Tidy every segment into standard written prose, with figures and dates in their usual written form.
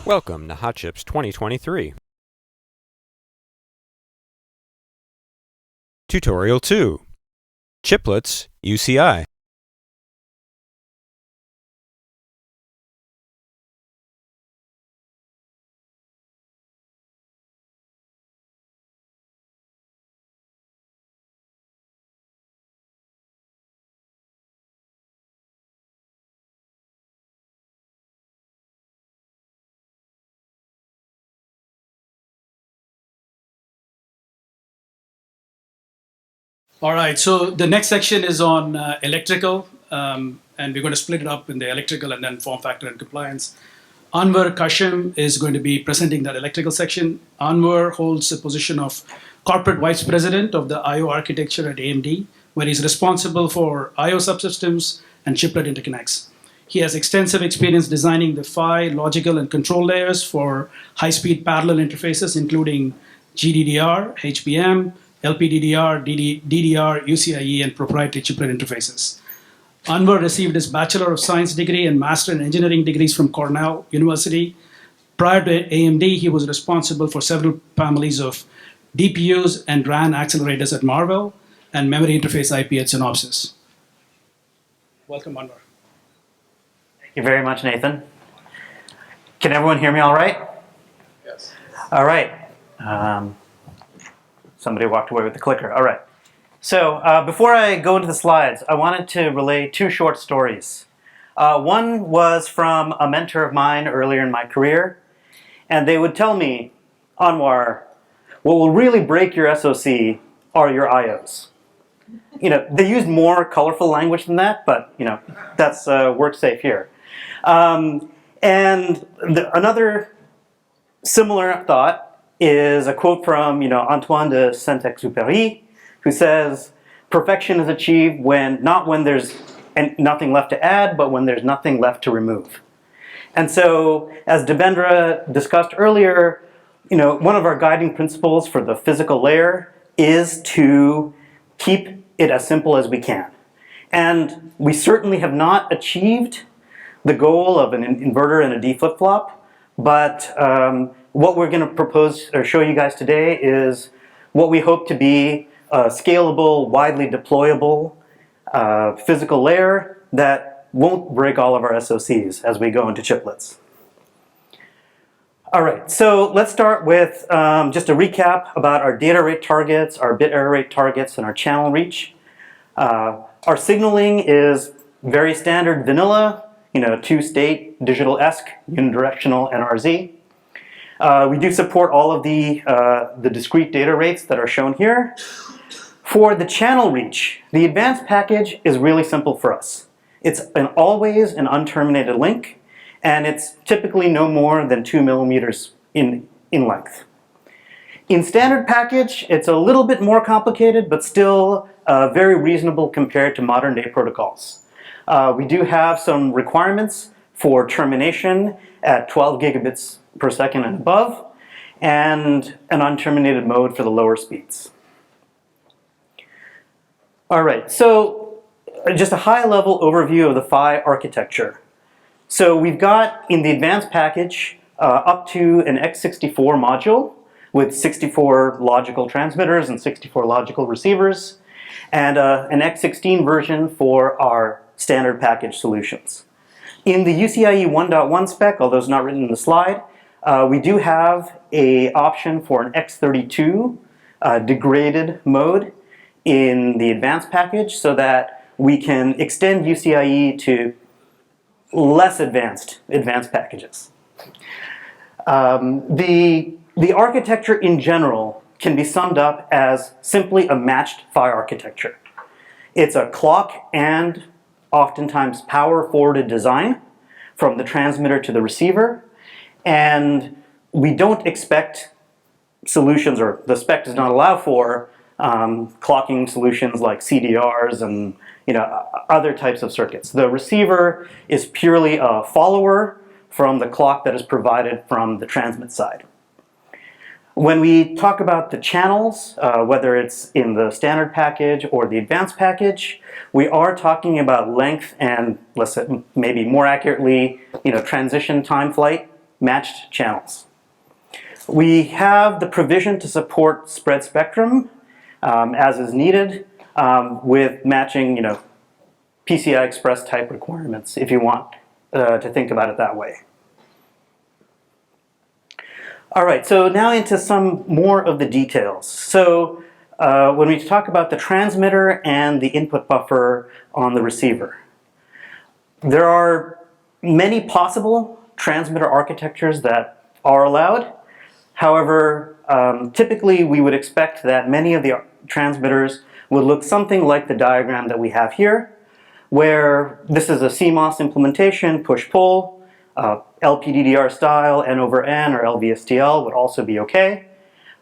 Welcome to Hot Chips 2023. Tutorial 2. Chiplets, UCI. All right, so the next section is on electrical, and we're going to split it up in the electrical and then form factor and compliance. Anwar Kashem is going to be presenting that electrical section. Anwar holds the position of corporate vice president of the I/O architecture at AMD, where he's responsible for I/O subsystems and chiplet interconnects. He has extensive experience designing the PHY, logical, and control layers for high-speed parallel interfaces, including GDDR, HBM, LPDDR, DDR, UCIe, and proprietary chiplet interfaces. Anwar received his Bachelor of Science degree and Master in Engineering degrees from Cornell University. Prior to AMD, he was responsible for several families of DPUs and RAN accelerators at Marvell and memory interface IP at Synopsys. Welcome, Anwar. Thank you very much, Nathan. Can everyone hear me all right? Yes. All right. Somebody walked away with the clicker. All right. So before I go into the slides, I wanted to relay two short stories. One was from a mentor of mine earlier in my career, and they would tell me, Anwar, what will really break your SoC are your IOs. You know, they used more colorful language than that, but you know, that's work safe here. Another similar thought is a quote from Antoine de Saint-Exupéry, who says, "Perfection is achieved not when there's nothing left to add, but when there's nothing left to remove." And so, as Debendra discussed earlier, one of our guiding principles for the physical layer is to keep it as simple as we can. And we certainly have not achieved the goal of an inverter and a D flip-flop, but what we're going to propose or show you guys today is what we hope to be a scalable, widely deployable physical layer that won't break all of our SoCs as we go into chiplets. All right, so let's start with just a recap about our data rate targets, our bit error rate targets, and our channel reach. Our signaling is very standard vanilla, two-state, digital-esque, unidirectional NRZ. We do support all of the discrete data rates that are shown here. For the channel reach, the advanced package is really simple for us. It's always an unterminated link, and it's typically no more than 2 millimeters in length. In standard package, it's a little bit more complicated, but still very reasonable compared to modern day protocols. We do have some requirements for termination at 12 gigabits per second and above, and an unterminated mode for the lower speeds. All right, so just a high-level overview of the PHY architecture. So we've got in the advanced package up to an x64 module with 64 logical transmitters and 64 logical receivers, and an x16 version for our standard package solutions. In the UCIe 1.1 spec, although it's not written in the slide, we do have an option for an x32 degraded mode in the advanced package so that we can extend UCIe to less advanced packages. The architecture in general can be summed up as simply a matched PHY architecture. It's a clock and oftentimes power forwarded design from the transmitter to the receiver, and we don't expect solutions, or the spec does not allow for clocking solutions like CDRs and other types of circuits. The receiver is purely a follower from the clock that is provided from the transmit side. When we talk about the channels, whether it's in the standard package or the advanced package, we are talking about length and, let's say, maybe more accurately, transition time flight matched channels. We have the provision to support spread spectrum as is needed with matching, PCI Express type requirements if you want to think about it that way. All right, so now into some more of the details. So when we talk about the transmitter and the input buffer on the receiver, there are many possible transmitter architectures that are allowed. However, typically we would expect that many of the transmitters would look something like the diagram that we have here, where this is a CMOS implementation, push-pull, LPDDR style, N over N or LVSTL would also be okay.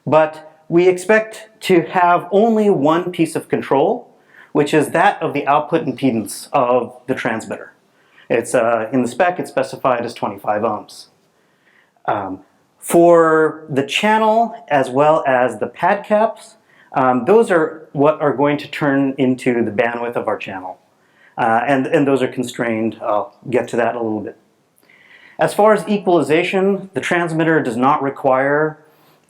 But we expect to have only one piece of control, which is that of the output impedance of the transmitter. It's in the spec, it's specified as 25 ohms. For the channel as well as the pad caps, those are what are going to turn into the bandwidth of our channel. And those are constrained. I'll get to that in a little bit. As far as equalization, the transmitter does not require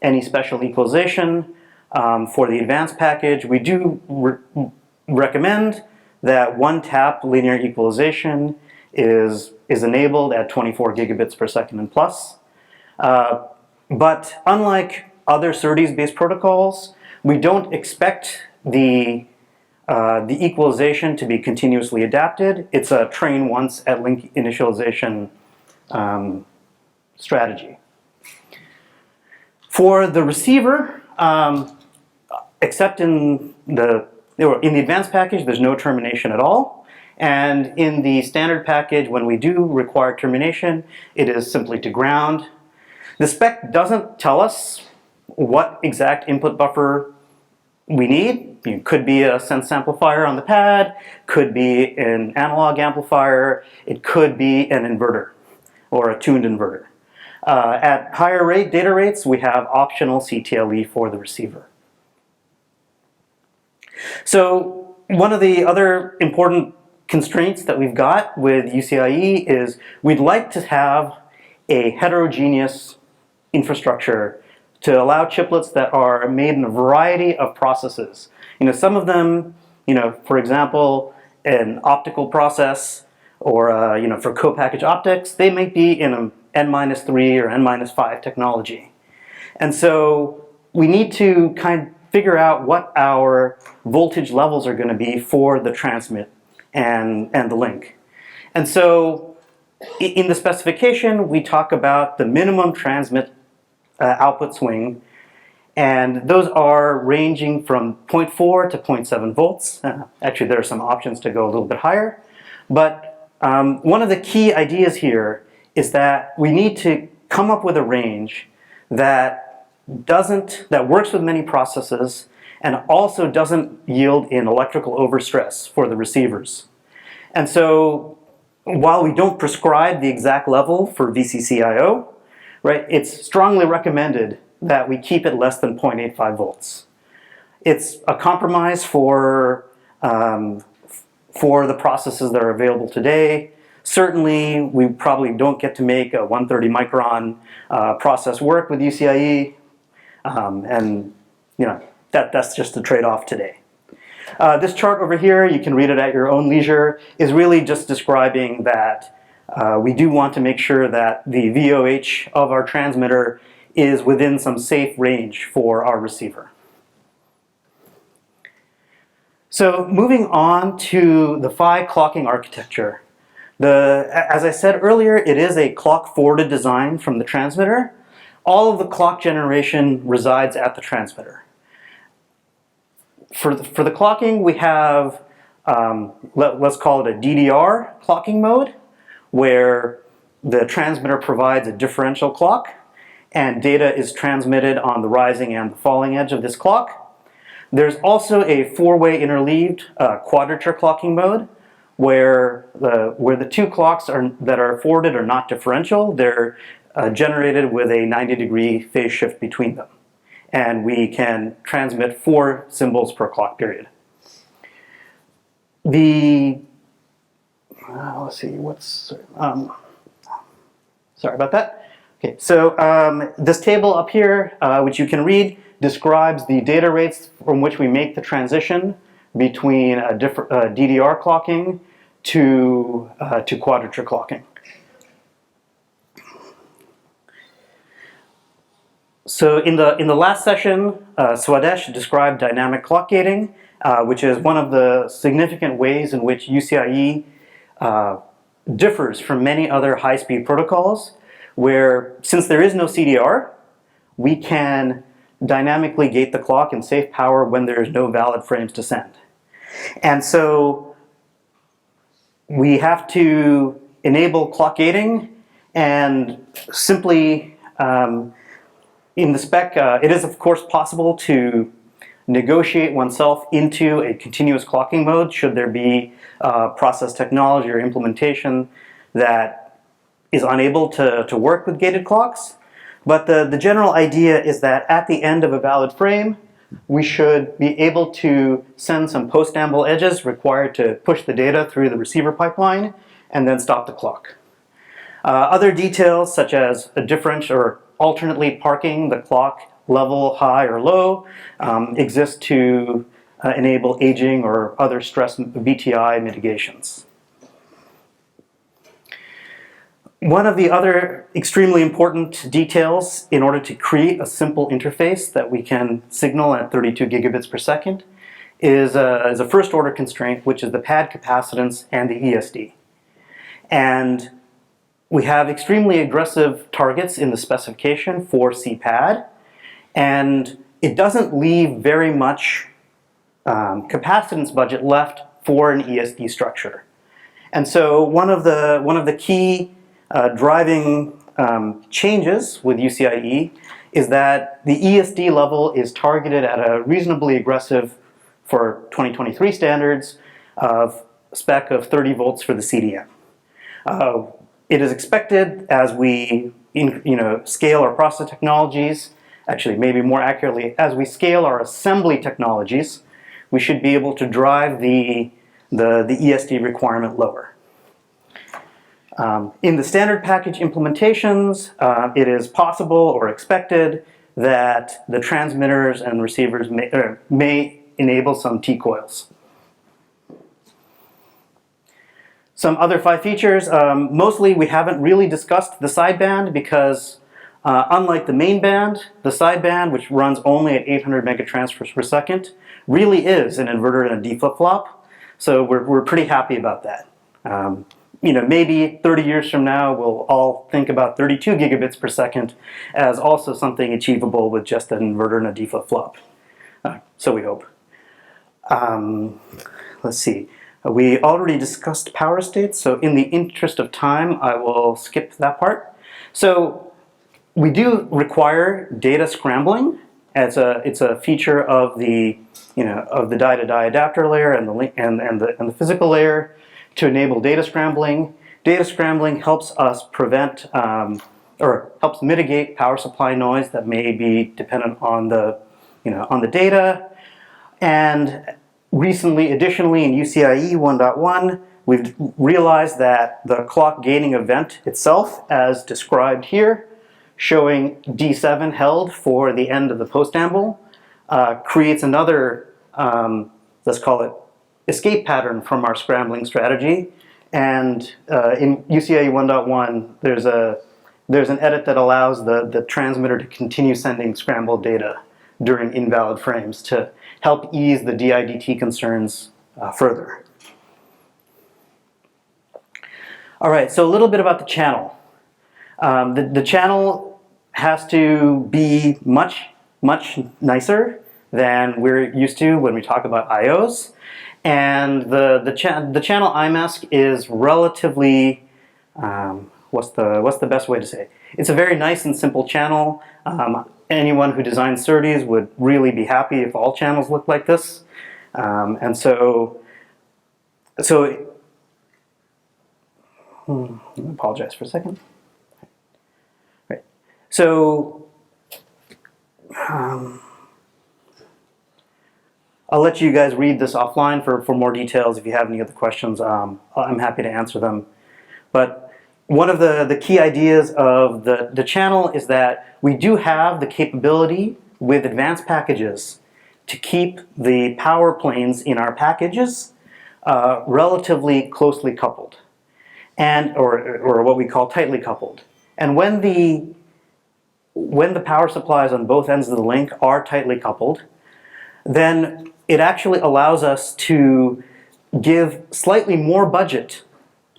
any special equalization. For the advanced package, we do recommend that one tap linear equalization is enabled at 24 gigabits per second and plus. But unlike other SerDes-based protocols, we don't expect the equalization to be continuously adapted. It's a train once at link initialization strategy. For the receiver, except in the advanced package, there's no termination at all. And in the standard package, when we do require termination, it is simply to ground. The spec doesn't tell us what exact input buffer we need. It could be a sense amplifier on the pad, could be an analog amplifier, it could be an inverter or a tuned inverter. At higher data rates, we have optional CTLE for the receiver. So one of the other important constraints that we've got with UCIe is we'd like to have a heterogeneous infrastructure to allow chiplets that are made in a variety of processes. Some of them, for example, an optical process or, for co-packaged optics, they might be in an N-3 or N-5 technology. And so we need to kind of figure out what our voltage levels are going to be for the transmit and the link. And so in the specification, we talk about the minimum transmit output swing, and those are ranging from 0.4 to 0.7 volts. Actually, there are some options to go a little bit higher. But one of the key ideas here is that we need to come up with a range that works with many processes and also doesn't yield in electrical overstress for the receivers. And so while we don't prescribe the exact level for VCCIO, right, it's strongly recommended that we keep it less than 0.85 volts. It's a compromise for the processes that are available today. Certainly, we probably don't get to make a 130 micron process work with UCIe, and that's just the trade-off today. This chart over here, you can read it at your own leisure, is really just describing that we do want to make sure that the VOH of our transmitter is within some safe range for our receiver. So moving on to the PHY clocking architecture. As I said earlier, it is a clock-forwarded design from the transmitter. All of the clock generation resides at the transmitter. For the clocking, we have, let's call it a DDR clocking mode, where the transmitter provides a differential clock, and data is transmitted on the rising and the falling edge of this clock. There's also a four-way interleaved quadrature clocking mode, where the two clocks that are forwarded are not differential. They're generated with a 90-degree phase shift between them. And we can transmit 4 symbols per clock period. Let's see, sorry about that. Okay, so this table up here, which you can read, describes the data rates from which we make the transition between DDR clocking to quadrature clocking. So in the last session, Swadesh described dynamic clock gating, which is one of the significant ways in which UCIe differs from many other high-speed protocols, where since there is no CDR, we can dynamically gate the clock and save power when there is no valid frames to send. And so we have to enable clock gating, and simply in the spec, it is of course possible to negotiate oneself into a continuous clocking mode should there be process technology or implementation that is unable to work with gated clocks. But the general idea is that at the end of a valid frame, we should be able to send some post-amble edges required to push the data through the receiver pipeline and then stop the clock. Other details such as a differential or alternately parking the clock level high or low exist to enable aging or other stress VTI mitigations. One of the other extremely important details in order to create a simple interface that we can signal at 32 gigabits per second is a first order constraint, which is the pad capacitance and the ESD. And we have extremely aggressive targets in the specification for CPAD, and it doesn't leave very much capacitance budget left for an ESD structure. And so one of the key driving changes with UCIe is that the ESD level is targeted at a reasonably aggressive, for 2023 standards, of spec of 30 volts for the CDM. It is expected as we scale our process technologies, actually maybe more accurately, as we scale our assembly technologies, we should be able to drive the ESD requirement lower. In the standard package implementations, it is possible or expected that the transmitters and receivers may enable some T-coils. Some other 5 features, mostly we haven't really discussed the sideband because unlike the main band, the sideband, which runs only at 800 megatransfers per second, really is an inverter and a D flip-flop. So we're pretty happy about that. Maybe 30 years from now, we'll all think about 32 gigabits per second as also something achievable with just an inverter and a D flip-flop. So we hope. Let's see. We already discussed power states, so in the interest of time, I will skip that part. So we do require data scrambling. It's a feature of the die-to-die adapter layer and the physical layer to enable data scrambling. Data scrambling helps us prevent or helps mitigate power supply noise that may be dependent on the data. And recently, additionally, in UCIe 1.1, we've realized that the clock gaining event itself, as described here, showing D7 held for the end of the post-amble, creates another, let's call it, escape pattern from our scrambling strategy. And in UCIe 1.1, there's an edit that allows the transmitter to continue sending scrambled data during invalid frames to help ease the DIDT concerns further. All right, so a little bit about the channel. The channel has to be much nicer than we're used to when we talk about IOs. And the channel IMASC is relatively, what's the best way to say it? It's a very nice and simple channel. Anyone who designs SerDes would really be happy if all channels looked like this. And so let me apologize for a second. Right. So I'll let you guys read this offline for more details. If you have any other questions, I'm happy to answer them. But one of the key ideas of the channel is that we do have the capability with advanced packages to keep the power planes in our packages relatively closely coupled, and or what we call tightly coupled. And when the power supplies on both ends of the link are tightly coupled, then it actually allows us to give slightly more budget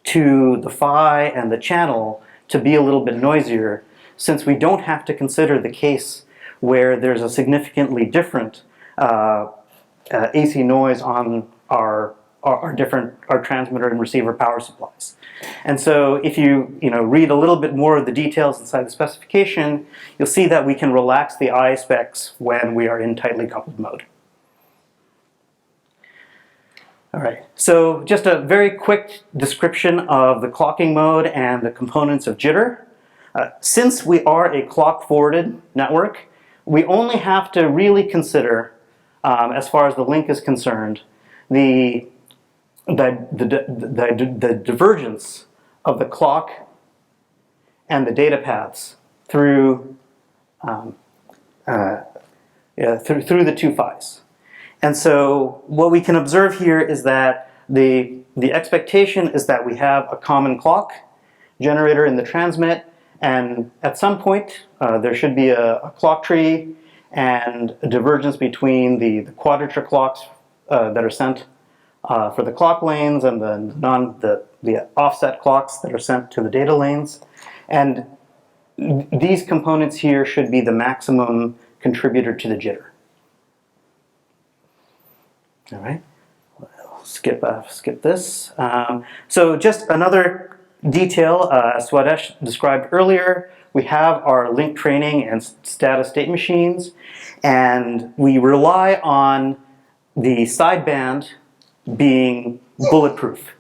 to the PHY and the channel to be a little bit noisier, since we don't have to consider the case where there's a significantly different AC noise on our transmitter and receiver power supplies. And so if you read a little bit more of the details inside the specification, you'll see that we can relax the I specs when we are in tightly coupled mode. All right, so just a very quick description of the clocking mode and the components of jitter. Since we are a clock-forwarded network, we only have to really consider, as far as the link is concerned, the divergence of the clock and the data paths through through the two PHYs. And so what we can observe here is that the expectation is that we have a common clock generator in the transmit, and at some point there should be a clock tree and a divergence between the quadrature clocks that are sent for the clock lanes and the offset clocks that are sent to the data lanes. And these components here should be the maximum contributor to the jitter. All right, we'll skip this. So just another detail, as Swadesh described earlier, we have our link training and status state machines, and we rely on the sideband being bulletproof.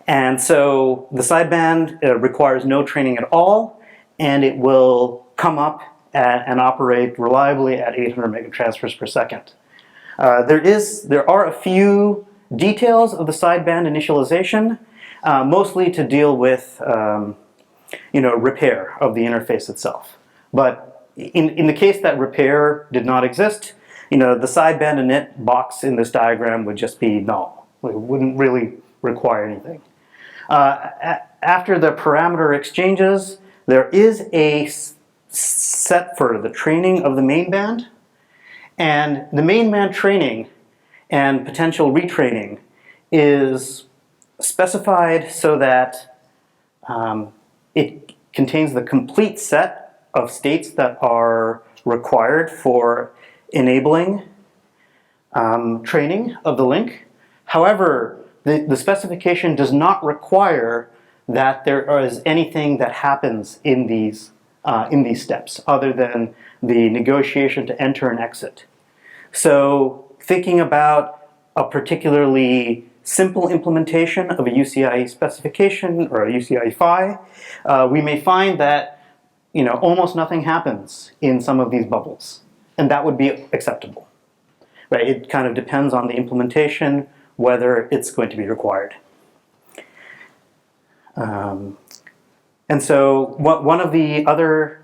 And so the sideband requires no training at all, and it will come up and operate reliably at 800 megatransfers per second. There are a few details of the sideband initialization, mostly to deal with repair of the interface itself. But in the case that repair did not exist, the sideband init box in this diagram would just be null. It wouldn't really require anything. After the parameter exchanges, there is a set for the training of the main band. And the main band training and potential retraining is specified so that it contains the complete set of states that are required for enabling training of the link. However, the specification does not require that there is anything that happens in these steps other than the negotiation to enter and exit. So thinking about a particularly simple implementation of a UCIe specification or a UCIe PHY, we may find that almost nothing happens in some of these bubbles, and that would be acceptable. Right? It kind of depends on the implementation whether it's going to be required. And so one of the other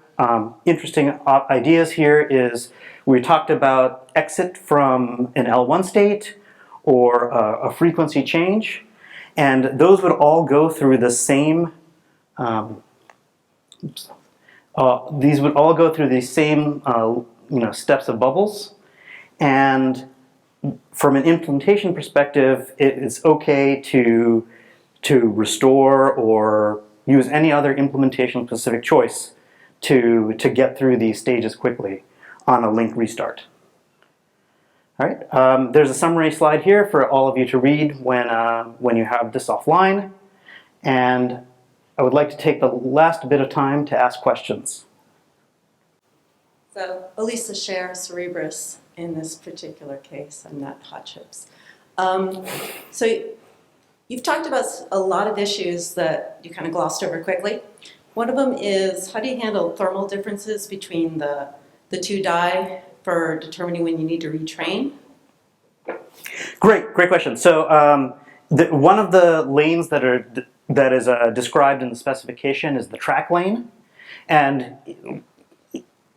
interesting ideas here is we talked about exit from an L1 state or a frequency change, and those would all go through the same these would all go through the same steps of bubbles. And from an implementation perspective, it is okay to restore or use any other implementation specific choice to get through these stages quickly on a link restart. All right, there's a summary slide here for all of you to read when you have this offline, and I would like to take the last bit of time to ask questions. So Elisa share Cerebris in this particular case, and not hot chips. So you've talked about a lot of issues that you kind of glossed over quickly. One of them is, how do you handle thermal differences between the two die for determining when you need to retrain? Great question. So One of the lanes that is described in the specification is the track lane, and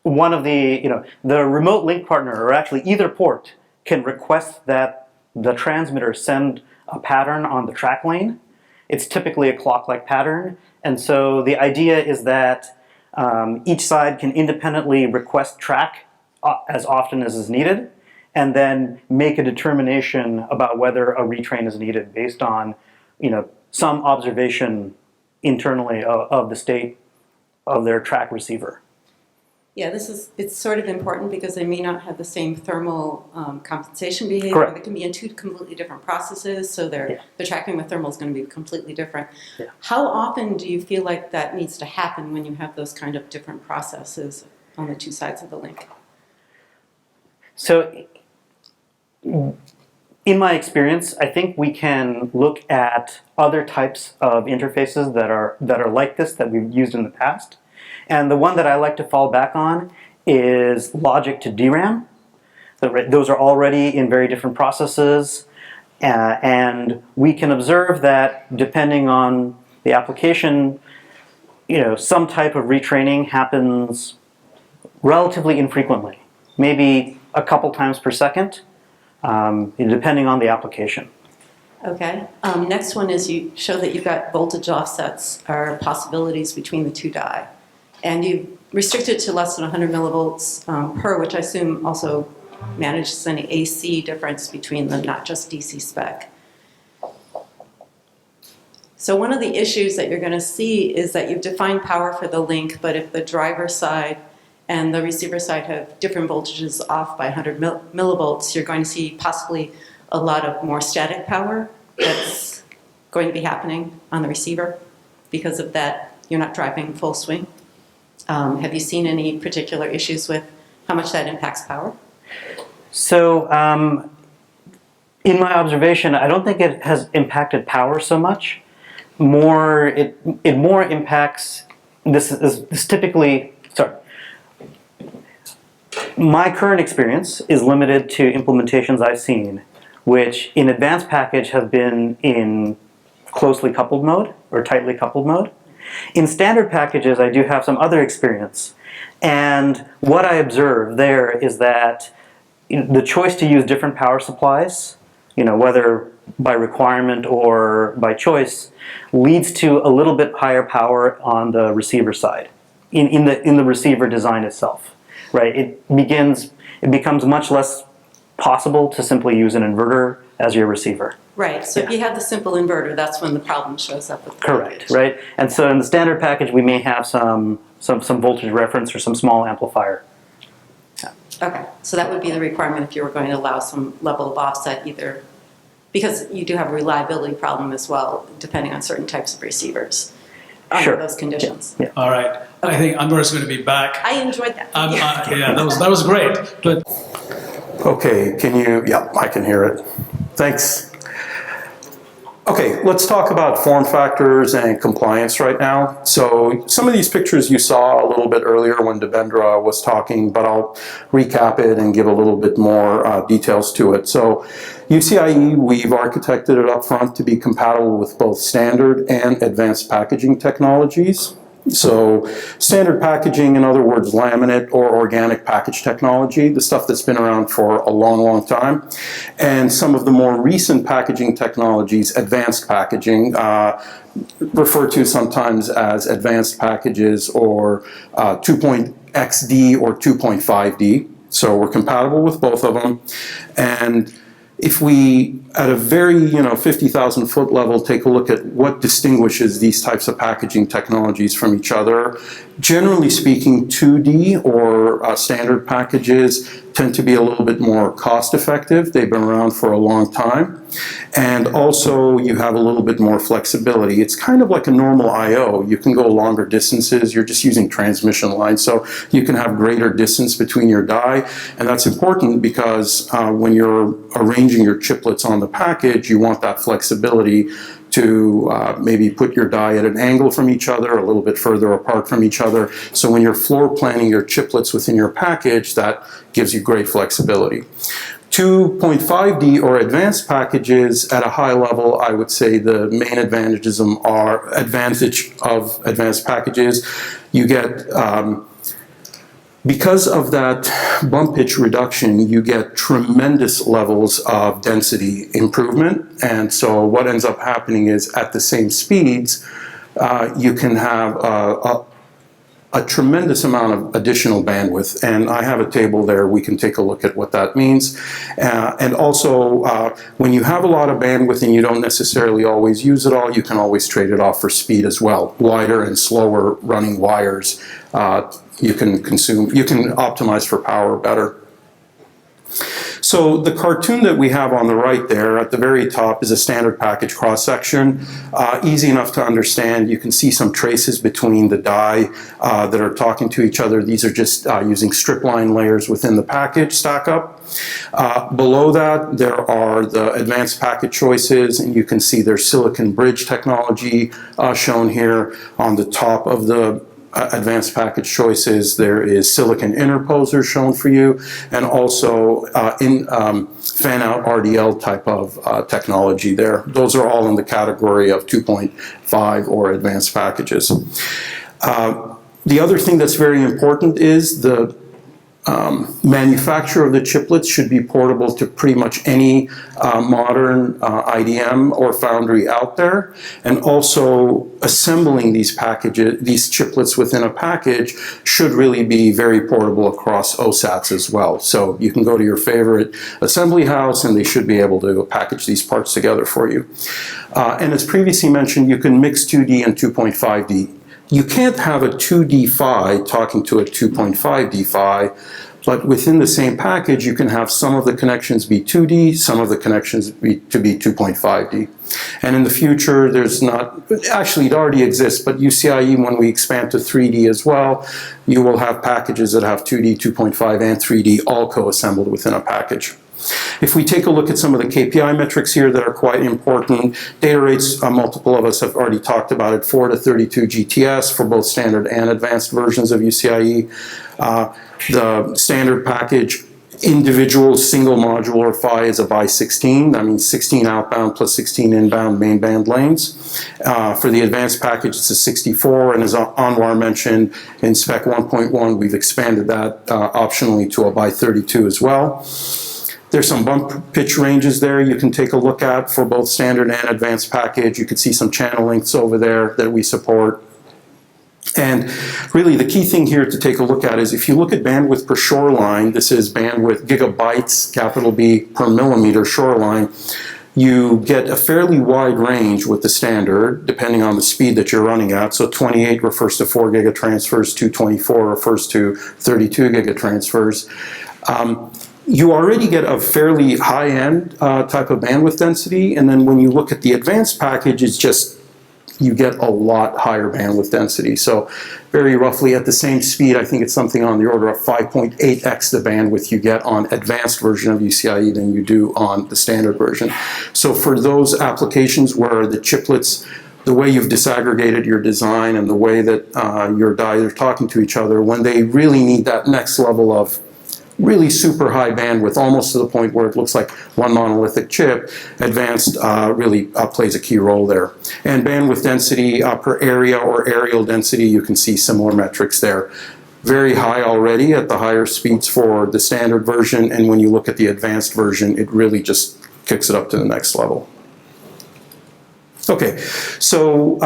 one of the remote link partner, or actually either port, can request that the transmitter send a pattern on the track lane. It's typically a clock-like pattern, and so the idea is that each side can independently request track as often as is needed, and then make a determination about whether a retrain is needed based on, some observation internally of the state of their track receiver. Yeah, it's sort of important because they may not have the same thermal compensation behavior. Correct. They can be in two completely different processes, so the tracking with thermal is going to be completely different. Yeah. How often do you feel like that needs to happen when you have those kind of different processes on the two sides of the link? So, in my experience, I think we can look at other types of interfaces that are like this that we've used in the past. And the one that I like to fall back on is logic to DRAM. Those are already in very different processes, and we can observe that depending on the application, some type of retraining happens relatively infrequently, maybe a couple times per second, depending on the application. Okay. Next one is you show that you've got voltage offsets are possibilities between the two die. And you restrict it to less than 100 millivolts per, which I assume also manages any AC difference between them, not just DC spec. So one of the issues that you're going to see is that you've defined power for the link, but if the driver side and the receiver side have different voltages off by 100 millivolts, you're going to see possibly a lot of more static power that's going to be happening on the receiver. Because of that, you're not driving full swing. Have you seen any particular issues with how much that impacts power? So, in my observation, I don't think it has impacted power so much. It more impacts. This typically. Sorry. My current experience is limited to implementations I've seen, which in advanced package have been in closely coupled mode or tightly coupled mode. In standard packages, I do have some other experience. And what I observe there is that the choice to use different power supplies, whether by requirement or by choice, leads to a little bit higher power on the receiver side, in the receiver design itself, right? It becomes much less possible to simply use an inverter as your receiver. Right, so if you have the simple inverter, that's when the problem shows up with the Correct, right? And so in the standard package, we may have some voltage reference or some small amplifier. Okay, so that would be the requirement if you were going to allow some level of offset, either because you do have a reliability problem as well, depending on certain types of receivers under those conditions. Yeah. All right. I think Anwar is going to be back. I enjoyed that. Yeah, that was great. But Okay, yeah, I can hear it. Thanks. Okay, let's talk about form factors and compliance right now. So some of these pictures you saw a little bit earlier when Debendra was talking, but I'll recap it and give a little bit more details to it. So UCIe, we've architected it up front to be compatible with both standard and advanced packaging technologies. So standard packaging, in other words, laminate or organic package technology, the stuff that's been around for a long, long time. And some of the more recent packaging technologies, advanced packaging, referred to sometimes as advanced packages or 2.xD or 2.5D. So we're compatible with both of them. And if we, at a very 50,000 foot level, take a look at what distinguishes these types of packaging technologies from each other, generally speaking, 2D or standard packages tend to be a little bit more cost effective. They've been around for a long time. And also you have a little bit more flexibility. It's kind of like a normal I/O. You can go longer distances. You're just using transmission lines. So you can have greater distance between your die. And that's important because when you're arranging your chiplets on the package, you want that flexibility to maybe put your die at an angle from each other, a little bit further apart from each other. So when you're floor planning your chiplets within your package, that gives you great flexibility. 2.5D or advanced packages at a high level, I would say the main advantage of advanced packages, you get, because of that bump pitch reduction, you get tremendous levels of density improvement. And so what ends up happening is at the same speeds, you can have a tremendous amount of additional bandwidth, and I have a table there. We can take a look at what that means. And also, when you have a lot of bandwidth and you don't necessarily always use it all, you can always trade it off for speed as well. Wider and slower running wires, you can optimize for power better. So the cartoon that we have on the right there at the very top is a standard package cross-section. Easy enough to understand. You can see some traces between the die that are talking to each other. These are just using strip line layers within the package stack up. Below that, there are the advanced package choices, and you can see there's silicon bridge technology shown here on the top of the advanced package choices. There is silicon interposer shown for you, and also fan-out RDL type of technology there. Those are all in the category of 2.5 or advanced packages. The other thing that's very important is the manufacture of the chiplets should be portable to pretty much any modern IDM or foundry out there, and also assembling these packages, these chiplets within a package, should really be very portable across OSATs as well. So you can go to your favorite assembly house and they should be able to package these parts together for you. And as previously mentioned, you can mix 2D and 2.5D. You can't have a 2D PHY talking to a 2.5D PHY, but within the same package, you can have some of the connections be 2D, some of the connections be 2.5D. And in the future, there's not, actually it already exists, but UCIe, when we expand to 3D as well, you will have packages that have 2D, 2.5, and 3D all co-assembled within a package. If we take a look at some of the KPI metrics here that are quite important, data rates, multiple of us have already talked about it, 4 to 32 GTS for both standard and advanced versions of UCIe. The standard package, individual single module or PHY is a by 16. That means 16 outbound plus 16 inbound main band lanes. For the advanced package, it's a 64, and as Anwar mentioned, in spec 1.1, we've expanded that optionally to a by 32 as well. There's some bump pitch ranges there you can take a look at for both standard and advanced package. You can see some channel lengths over there that we support. And really the key thing here to take a look at is if you look at bandwidth per shoreline, this is bandwidth gigabytes, capital B, per millimeter shoreline, you get a fairly wide range with the standard, depending on the speed that you're running at. So 28 refers to 4 gigatransfers, 224 refers to 32 gigatransfers. You already get a fairly high-end type of bandwidth density, and then when you look at the advanced package, it's just, you get a lot higher bandwidth density. So very roughly at the same speed, I think it's something on the order of 5.8x the bandwidth you get on advanced version of UCIe than you do on the standard version. So for those applications where the chiplets, the way you've disaggregated your design and the way that your dies are talking to each other, when they really need that next level of really super high bandwidth, almost to the point where it looks like one monolithic chip, advanced really plays a key role there. And bandwidth density per area or areal density, you can see similar metrics there. Very high already at the higher speeds for the standard version, and when you look at the advanced version, it really just kicks it up to the next level. Okay, so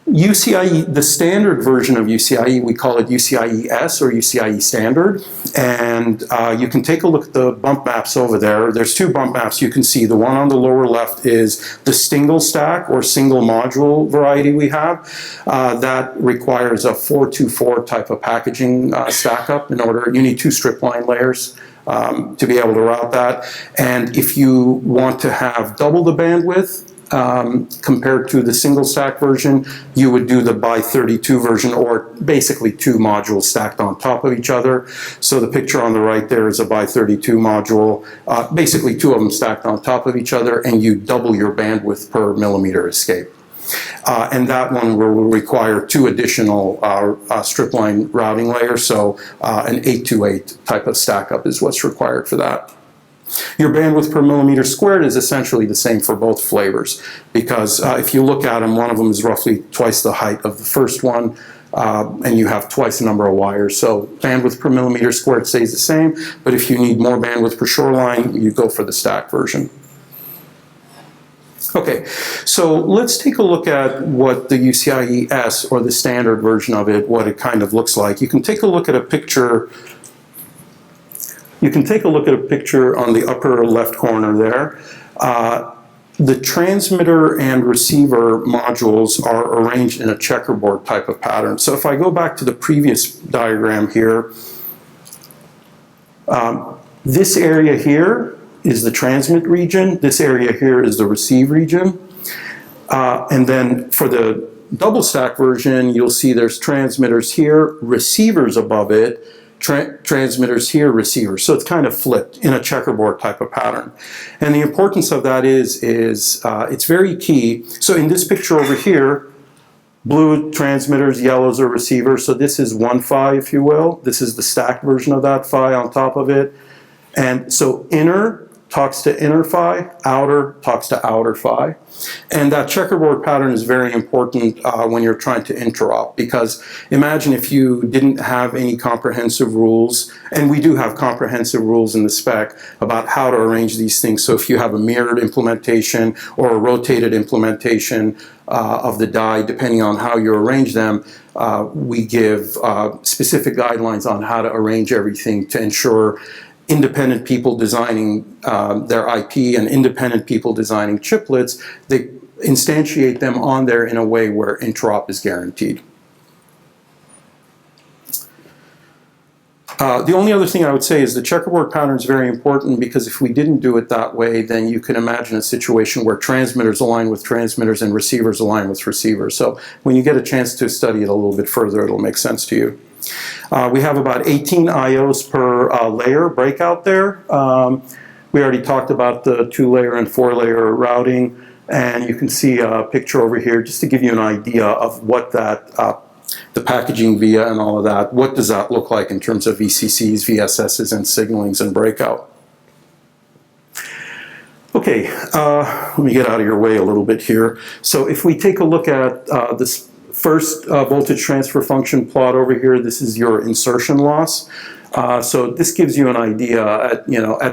UCIe, the standard version of UCIe, we call it UCIe-S or UCIe standard, and you can take a look at the bump maps over there. There's two bump maps you can see. The one on the lower left is the single stack or single module variety we have. That requires a 424 type of packaging stack up in order, you need 2 strip line layers to be able to route that. And if you want to have double the bandwidth, compared to the single stack version, you would do the by 32 version, or basically 2 modules stacked on top of each other. So the picture on the right there is a by 32 module, basically 2 of them stacked on top of each other, and you double your bandwidth per millimeter escape. And that one will require 2 additional strip line routing layers, so an 828 type of stack up is what's required for that. Your bandwidth per millimeter squared is essentially the same for both flavors, because if you look at them, one of them is roughly twice the height of the first one, and you have twice the number of wires. So bandwidth per millimeter squared stays the same, but if you need more bandwidth per shoreline, you go for the stacked version. Okay, so let's take a look at what the UCIe S, or the standard version of it, what it kind of looks like. You can take a look at a picture. You can take a look at a picture on the upper left corner there. The transmitter and receiver modules are arranged in a checkerboard type of pattern. So if I go back to the previous diagram here, this area here is the transmit region. This area here is the receive region. And then for the double stack version, you'll see there's transmitters here, receivers above it, transmitters here, receivers. So it's kind of flipped in a checkerboard type of pattern. And the importance of that is it's very key. So in this picture over here, blue transmitters, yellows are receivers. So this is one phi, if you will. This is the stacked version of that phi on top of it. And so inner talks to inner phi, outer talks to outer phi. And that checkerboard pattern is very important when you're trying to interop, because imagine if you didn't have any comprehensive rules, and we do have comprehensive rules in the spec about how to arrange these things. So if you have a mirrored implementation or a rotated implementation of the die, depending on how you arrange them, we give specific guidelines on how to arrange everything to ensure independent people designing their IP and independent people designing chiplets, they instantiate them on there in a way where interop is guaranteed. The only other thing I would say is the checkerboard pattern is very important, because if we didn't do it that way, then you can imagine a situation where transmitters align with transmitters and receivers align with receivers. So when you get a chance to study it a little bit further, it'll make sense to you. We have about 18 IOs per layer breakout there. We already talked about the 2-layer and 4-layer routing, and you can see a picture over here just to give you an idea of what that, the packaging via and all of that, what does that look like in terms of VCCs, VSSs, and signalings and breakout. Okay, let me get out of your way a little bit here. So if we take a look at this first voltage transfer function plot over here, this is your insertion loss. So this gives you an idea at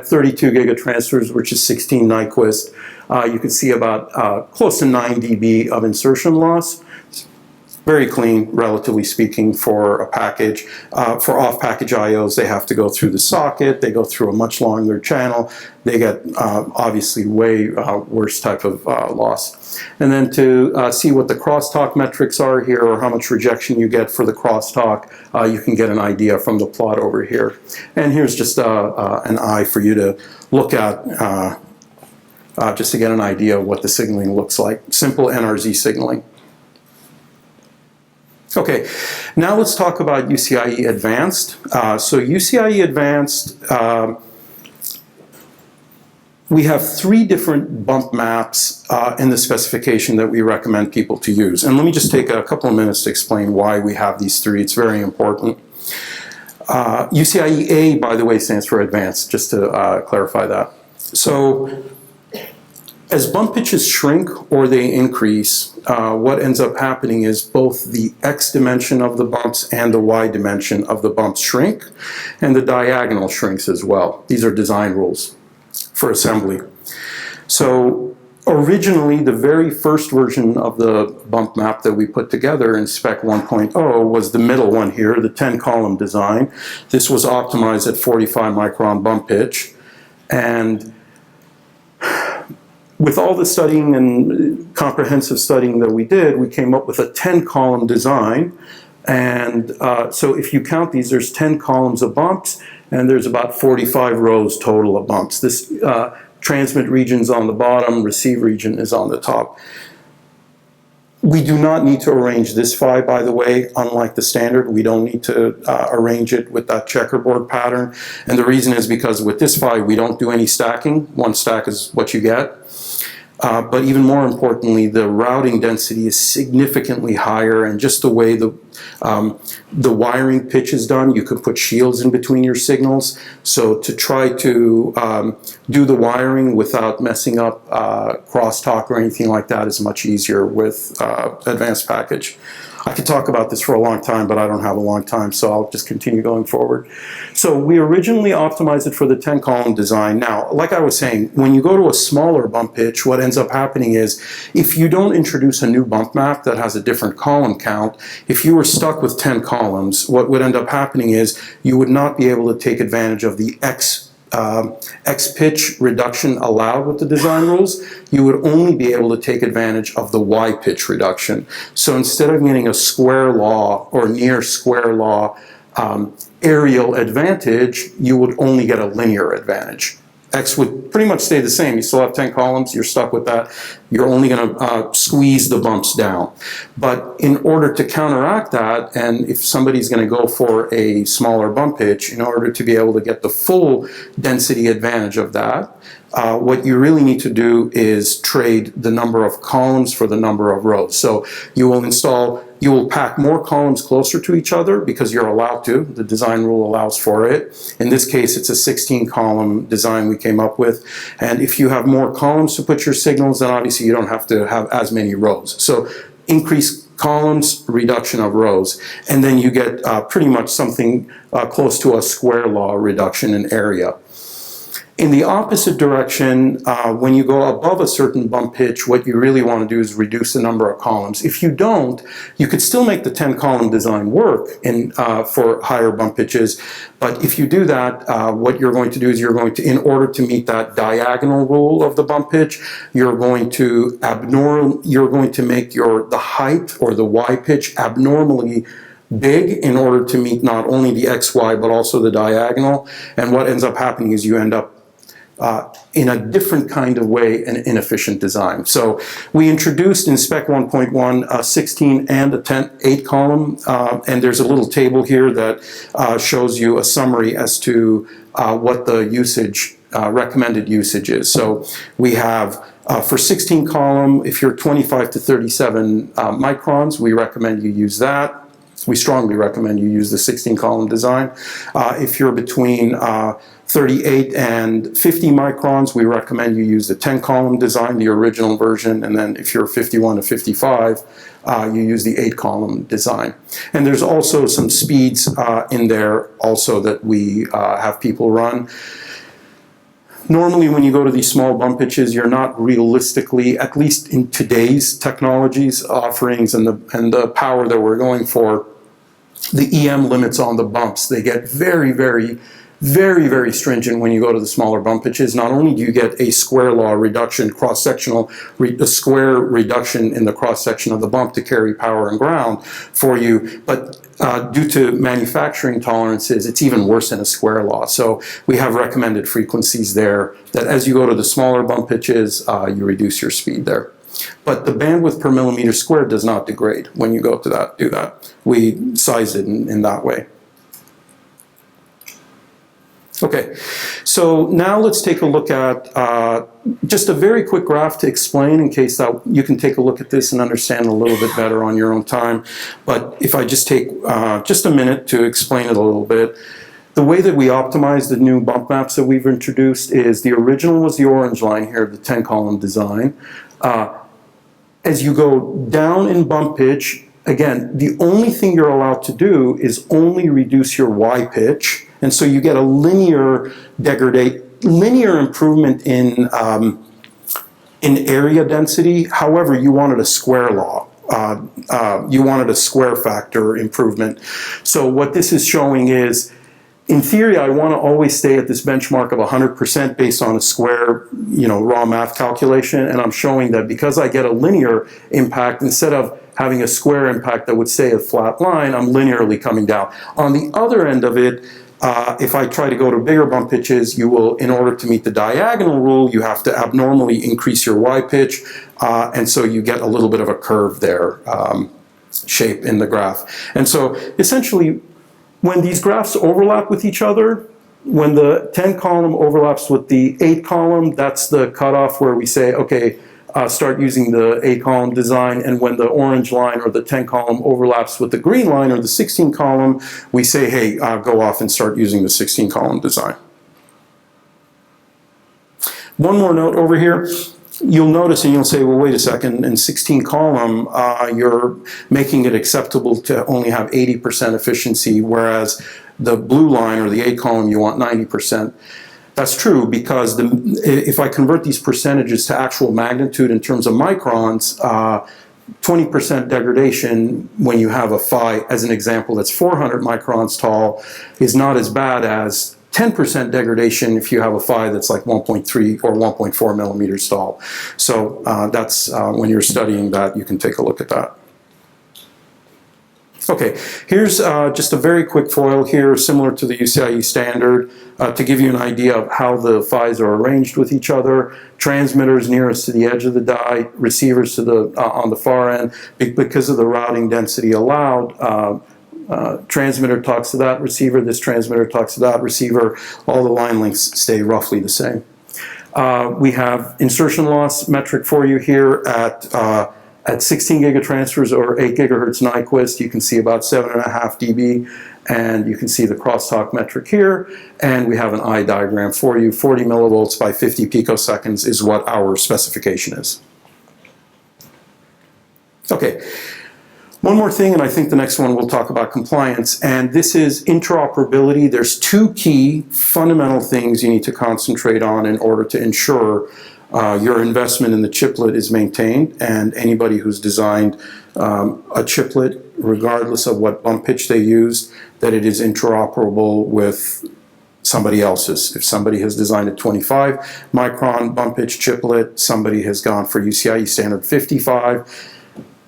32 gigatransfers, which is 16 Nyquist, you can see about close to 9 dB of insertion loss. Very clean, relatively speaking, for a package. For off-package IOs, they have to go through the socket. They go through a much longer channel. They get obviously way worse type of loss. And then to see what the crosstalk metrics are here, or how much rejection you get for the crosstalk, you can get an idea from the plot over here. And here's just an eye for you to look at, just to get an idea of what the signaling looks like. Simple NRZ signaling. Okay, now let's talk about UCIe Advanced. So UCIe Advanced, we have 3 different bump maps in the specification that we recommend people to use. And let me just take a couple of minutes to explain why we have these 3. It's very important. UCIe, by the way, stands for Advanced, just to clarify that. So as bump pitches shrink or they increase, what ends up happening is both the X dimension of the bumps and the Y dimension of the bumps shrink, and the diagonal shrinks as well. These are design rules for assembly. So originally, the very first version of the bump map that we put together in Spec 1.0 was the middle one here, the 10-column design. This was optimized at 45 micron bump pitch. And with all the studying and comprehensive studying that we did, we came up with a 10-column design. And so if you count these, there's 10 columns of bumps, and there's about 45 rows total of bumps. This transmit region's on the bottom, receive region is on the top. We do not need to arrange this phi, by the way. Unlike the standard, we don't need to arrange it with that checkerboard pattern. And the reason is because with this phi, we don't do any stacking. One stack is what you get. But even more importantly, the routing density is significantly higher, and just the way the wiring pitch is done, you can put shields in between your signals. So to try to do the wiring without messing up crosstalk or anything like that is much easier with advanced package. I could talk about this for a long time, but I don't have a long time, so I'll just continue going forward. So we originally optimized it for the 10-column design. Now, like I was saying, when you go to a smaller bump pitch, what ends up happening is if you don't introduce a new bump map that has a different column count, if you were stuck with 10 columns, what would end up happening is you would not be able to take advantage of the X pitch reduction allowed with the design rules. You would only be able to take advantage of the Y pitch reduction. So instead of getting a square law or near square law aerial advantage, you would only get a linear advantage. X would pretty much stay the same. You still have 10 columns, you're stuck with that. You're only going to squeeze the bumps down. But in order to counteract that, and if somebody's going to go for a smaller bump pitch, in order to be able to get the full density advantage of that, what you really need to do is trade the number of columns for the number of rows. So you will pack more columns closer to each other because you're allowed to. The design rule allows for it. In this case, it's a 16-column design we came up with. And if you have more columns to put your signals, then obviously you don't have to have as many rows. So increase columns, reduction of rows. And then you get pretty much something close to a square law reduction in area. In the opposite direction, when you go above a certain bump pitch, what you really want to do is reduce the number of columns. If you don't, you could still make the 10-column design work for higher bump pitches. But if you do that, what you're going to do is you're going to, in order to meet that diagonal rule of the bump pitch, you're going to make the height or the Y pitch abnormally big in order to meet not only the XY but also the diagonal. And what ends up happening is you end up in a different kind of way an inefficient design. So we introduced in Spec 1.1 a 16 and a 8-column, and there's a little table here that shows you a summary as to what the usage, recommended usage is. So we have for 16-column, if you're 25 to 37 microns, we recommend you use that. We strongly recommend you use the 16-column design. If you're between 38 and 50 microns, we recommend you use the 10-column design, the original version, and then if you're 51 to 55, you use the 8-column design. And there's also some speeds in there also that we have people run. Normally, when you go to these small bump pitches, you're not realistically, at least in today's technologies, offerings, and the power that we're going for, the EM limits on the bumps, they get very, very, very, very stringent when you go to the smaller bump pitches. Not only do you get a square law reduction, cross-sectional, a square reduction in the cross-section of the bump to carry power and ground for you, but due to manufacturing tolerances, it's even worse than a square law. So we have recommended frequencies there that as you go to the smaller bump pitches, you reduce your speed there. But the bandwidth per millimeter squared does not degrade when you go to do that. We size it in that way. Okay, so now let's take a look at just a very quick graph to explain in case that you can take a look at this and understand a little bit better on your own time. But if I just take just a minute to explain it a little bit, the way that we optimize the new bump maps that we've introduced is the original was the orange line here, the 10-column design. As you go down in bump pitch, again, the only thing you're allowed to do is only reduce your Y pitch. And so you get a linear improvement in area density. However, you wanted a square law. You wanted a square factor improvement. So what this is showing is, in theory, I want to always stay at this benchmark of 100% based on a square, raw math calculation. And I'm showing that because I get a linear impact, instead of having a square impact that would stay a flat line, I'm linearly coming down. On the other end of it, if I try to go to bigger bump pitches, you will, in order to meet the diagonal rule, you have to abnormally increase your Y pitch, and so you get a little bit of a curve there, shape in the graph. And so essentially, when these graphs overlap with each other, when the 10-column overlaps with the 8-column, that's the cutoff where we say, okay, start using the 8-column design, and when the orange line or the 10-column overlaps with the green line or the 16-column, we say, hey, go off and start using the 16-column design. One more note over here. You'll notice and you'll say, well, wait a second, in 16-column, you're making it acceptable to only have 80% efficiency, whereas the blue line or the 8-column, you want 90%. That's true, because if I convert these percentages to actual magnitude in terms of microns, 20% degradation when you have a phi, as an example, that's 400 microns tall, is not as bad as 10% degradation if you have a phi that's like 1.3 or 1.4 millimeters tall. So that's when you're studying that, you can take a look at that. Okay, here's just a very quick foil here, similar to the UCIe standard, to give you an idea of how the phis are arranged with each other. Transmitters nearest to the edge of the die, receivers to the on the far end. Because of the routing density allowed, transmitter talks to that receiver, this transmitter talks to that receiver, all the line lengths stay roughly the same. We have insertion loss metric for you here at 16 gigatransfers or 8 gigahertz Nyquist. You can see about 7.5 dB, and you can see the crosstalk metric here, and we have an eye diagram for you. 40 millivolts by 50 picoseconds is what our specification is. Okay. One more thing, and I think the next one we'll talk about compliance, and this is interoperability. There's two key fundamental things you need to concentrate on in order to ensure your investment in the chiplet is maintained, and anybody who's designed a chiplet, regardless of what bump pitch they used, that it is interoperable with somebody else's. If somebody has designed a 25 micron bump pitch chiplet, somebody has gone for UCIe standard 55,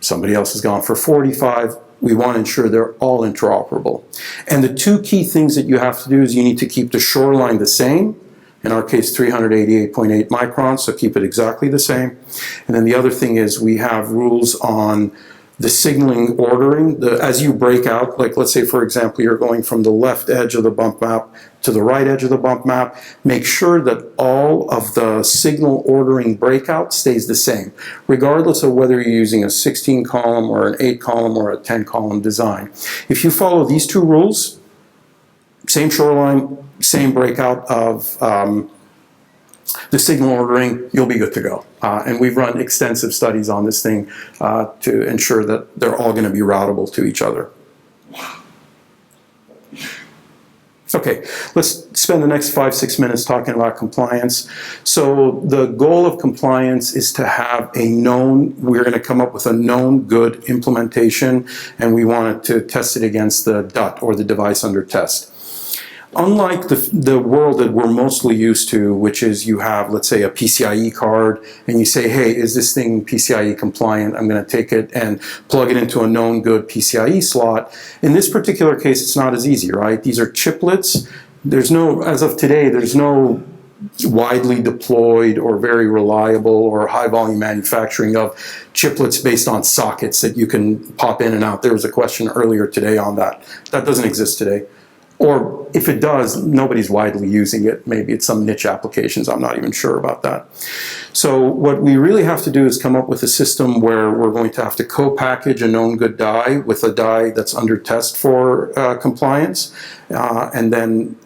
somebody else has gone for 45. We want to ensure they're all interoperable. And the two key things that you have to do is you need to keep the shoreline the same. In our case, 388.8 microns, so keep it exactly the same. And then the other thing is we have rules on the signaling ordering. As you break out, like let's say, for example, you're going from the left edge of the bump map to the right edge of the bump map, make sure that all of the signal ordering breakout stays the same, regardless of whether you're using a 16-column or an 8-column or a 10-column design. If you follow these two rules, same shoreline, same breakout of the signal ordering, you'll be good to go. And we've run extensive studies on this thing to ensure that they're all going to be routable to each other. Okay, let's spend the next 5-6 minutes talking about compliance. So the goal of compliance is to have a known, we're going to come up with a known good implementation, and we want to test it against the DUT, or the device under test. Unlike the world that we're mostly used to, which is you have, let's say, a PCIe card, and you say, hey, is this thing PCIe compliant? I'm going to take it and plug it into a known good PCIe slot. In this particular case, it's not as easy, right? These are chiplets. There's no, as of today, there's no widely deployed or very reliable or high volume manufacturing of chiplets based on sockets that you can pop in and out. There was a question earlier today on that. That doesn't exist today. Or if it does, nobody's widely using it. Maybe it's some niche applications. I'm not even sure about that. So what we really have to do is come up with a system where we're going to have to co-package a known good die with a die that's under test for compliance. And then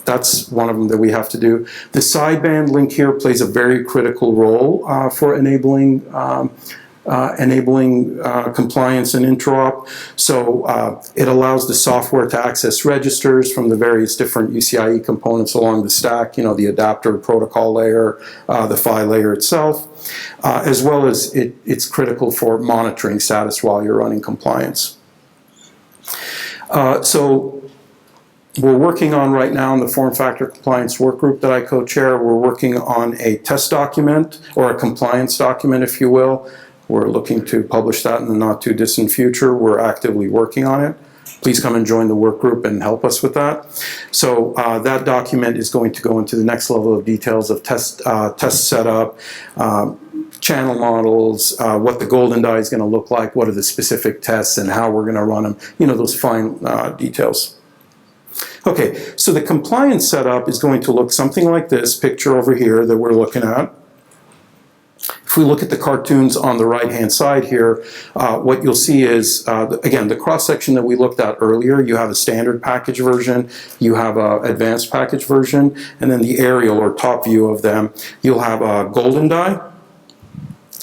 that's one of them that we have to do. The sideband link here plays a very critical role for enabling compliance and interop. So it allows the software to access registers from the various different UCIe components along the stack, you know, the adapter, protocol layer, the PHY layer itself, as well as it's critical for monitoring status while you're running compliance. So we're working on right now in the form factor compliance work group that I co-chair, we're working on a test document, or a compliance document, if you will. We're looking to publish that in the not too distant future. We're actively working on it. Please come and join the work group and help us with that. So that document is going to go into the next level of details of test setup, channel models, what the golden die is going to look like, what are the specific tests, and how we're going to run them, you know, those fine details. Okay, so the compliance setup is going to look something like this picture over here that we're looking at. If we look at the cartoons on the right-hand side here, what you'll see is, again, the cross-section that we looked at earlier, you have a standard package version, you have an advanced package version, and then the aerial or top view of them, you'll have a golden die.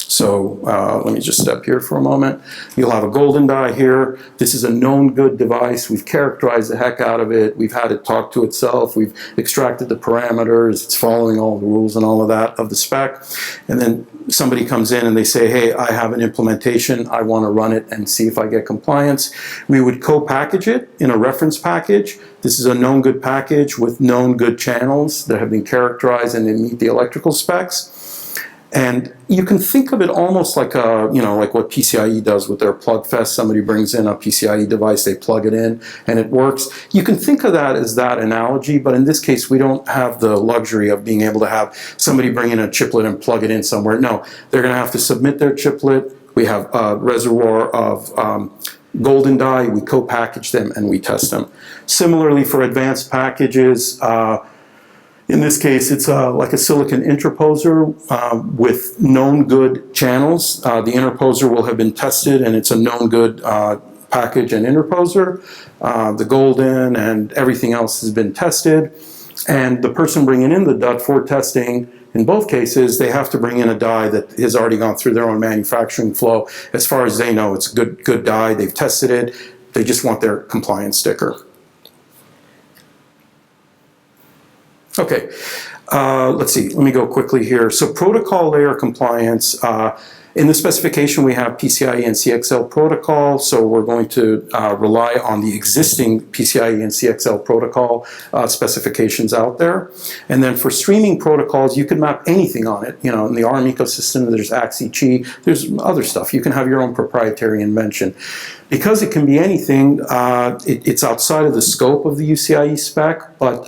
So let me just step here for a moment. You'll have a golden die here. This is a known good device. We've characterized the heck out of it. We've had it talk to itself. We've extracted the parameters. It's following all the rules and all of that of the spec. And then somebody comes in and they say, hey, I have an implementation. I want to run it and see if I get compliance. We would co-package it in a reference package. This is a known good package with known good channels that have been characterized and they meet the electrical specs. And you can think of it almost like like what PCIe does with their PlugFest. Somebody brings in a PCIe device, they plug it in, and it works. You can think of that as that analogy, but in this case, we don't have the luxury of being able to have somebody bring in a chiplet and plug it in somewhere. No, they're going to have to submit their chiplet. We have a reservoir of golden die. We co-package them and we test them. Similarly, for advanced packages, in this case, it's like a silicon interposer with known good channels. The interposer will have been tested, and it's a known good package and interposer. The golden and everything else has been tested. And the person bringing in the DUT for testing, in both cases, they have to bring in a die that has already gone through their own manufacturing flow. As far as they know, it's a good die. They've tested it. They just want their compliance sticker. Okay, let's see, let me go quickly here. So protocol layer compliance, in the specification we have PCIe and CXL protocol, so we're going to rely on the existing PCIe and CXL protocol specifications out there. And then for streaming protocols, you can map anything on it. You know, in the ARM ecosystem, there's HC2023-T2.2, there's other stuff. You can have your own proprietary invention. Because it can be anything, it's outside of the scope of the UCIe spec, but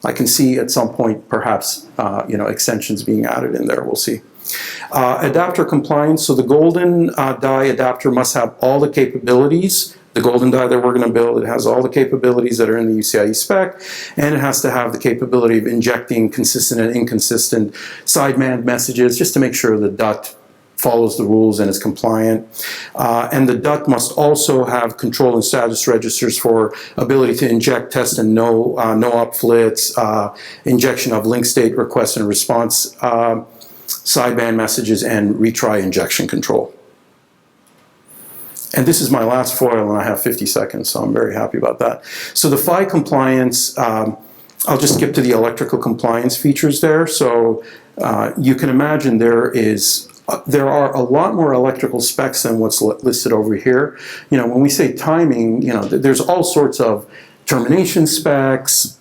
I can see at some point perhaps extensions being added in there. We'll see. Adapter compliance. So the golden die adapter must have all the capabilities. The golden die that we're going to build, it has all the capabilities that are in the UCIe spec, and it has to have the capability of injecting consistent and inconsistent sideband messages just to make sure the DUT follows the rules and is compliant. And the DUT must also have control and status registers for ability to inject, test, and no upflits, injection of link state request and response sideband messages, and retry injection control. And this is my last foil, and I have 50 seconds, so I'm very happy about that. So the PHY compliance, I'll just skip to the electrical compliance features there. So you can imagine there are a lot more electrical specs than what's listed over here. You know, when we say timing, there's all sorts of termination specs,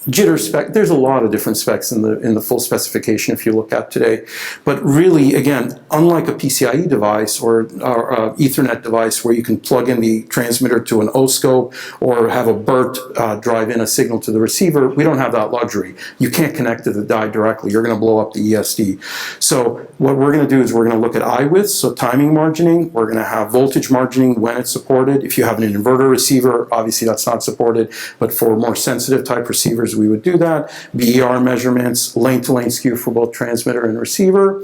jitter spec. There's a lot of different specs in the full specification if you look at today. But really, again, unlike a PCIe device or a Ethernet device where you can plug in the transmitter to an O-scope or have a BERT drive in a signal to the receiver, we don't have that luxury. You can't connect to the die directly. You're going to blow up the ESD. So what we're going to do is we're going to look at I widths, so timing margining. We're going to have voltage margining when it's supported. If you have an inverter receiver, obviously that's not supported, but for more sensitive type receivers, we would do that. BER measurements, lane-to-lane skew for both transmitter and receiver,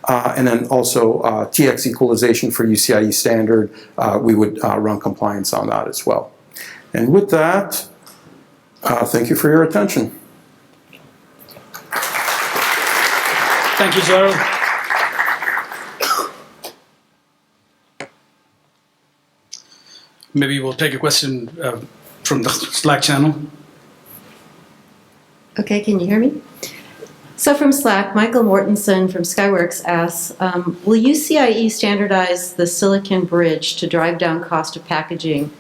and then also TX equalization for UCIe standard. We would run compliance on that as well. And with that, thank you for your attention. Thank you, Gerald. Maybe we'll take a question from the Slack channel. Okay, can you hear me? So from Slack, Michael Mortensen from Skyworks asks, will UCIe standardize the silicon bridge to drive down cost of packaging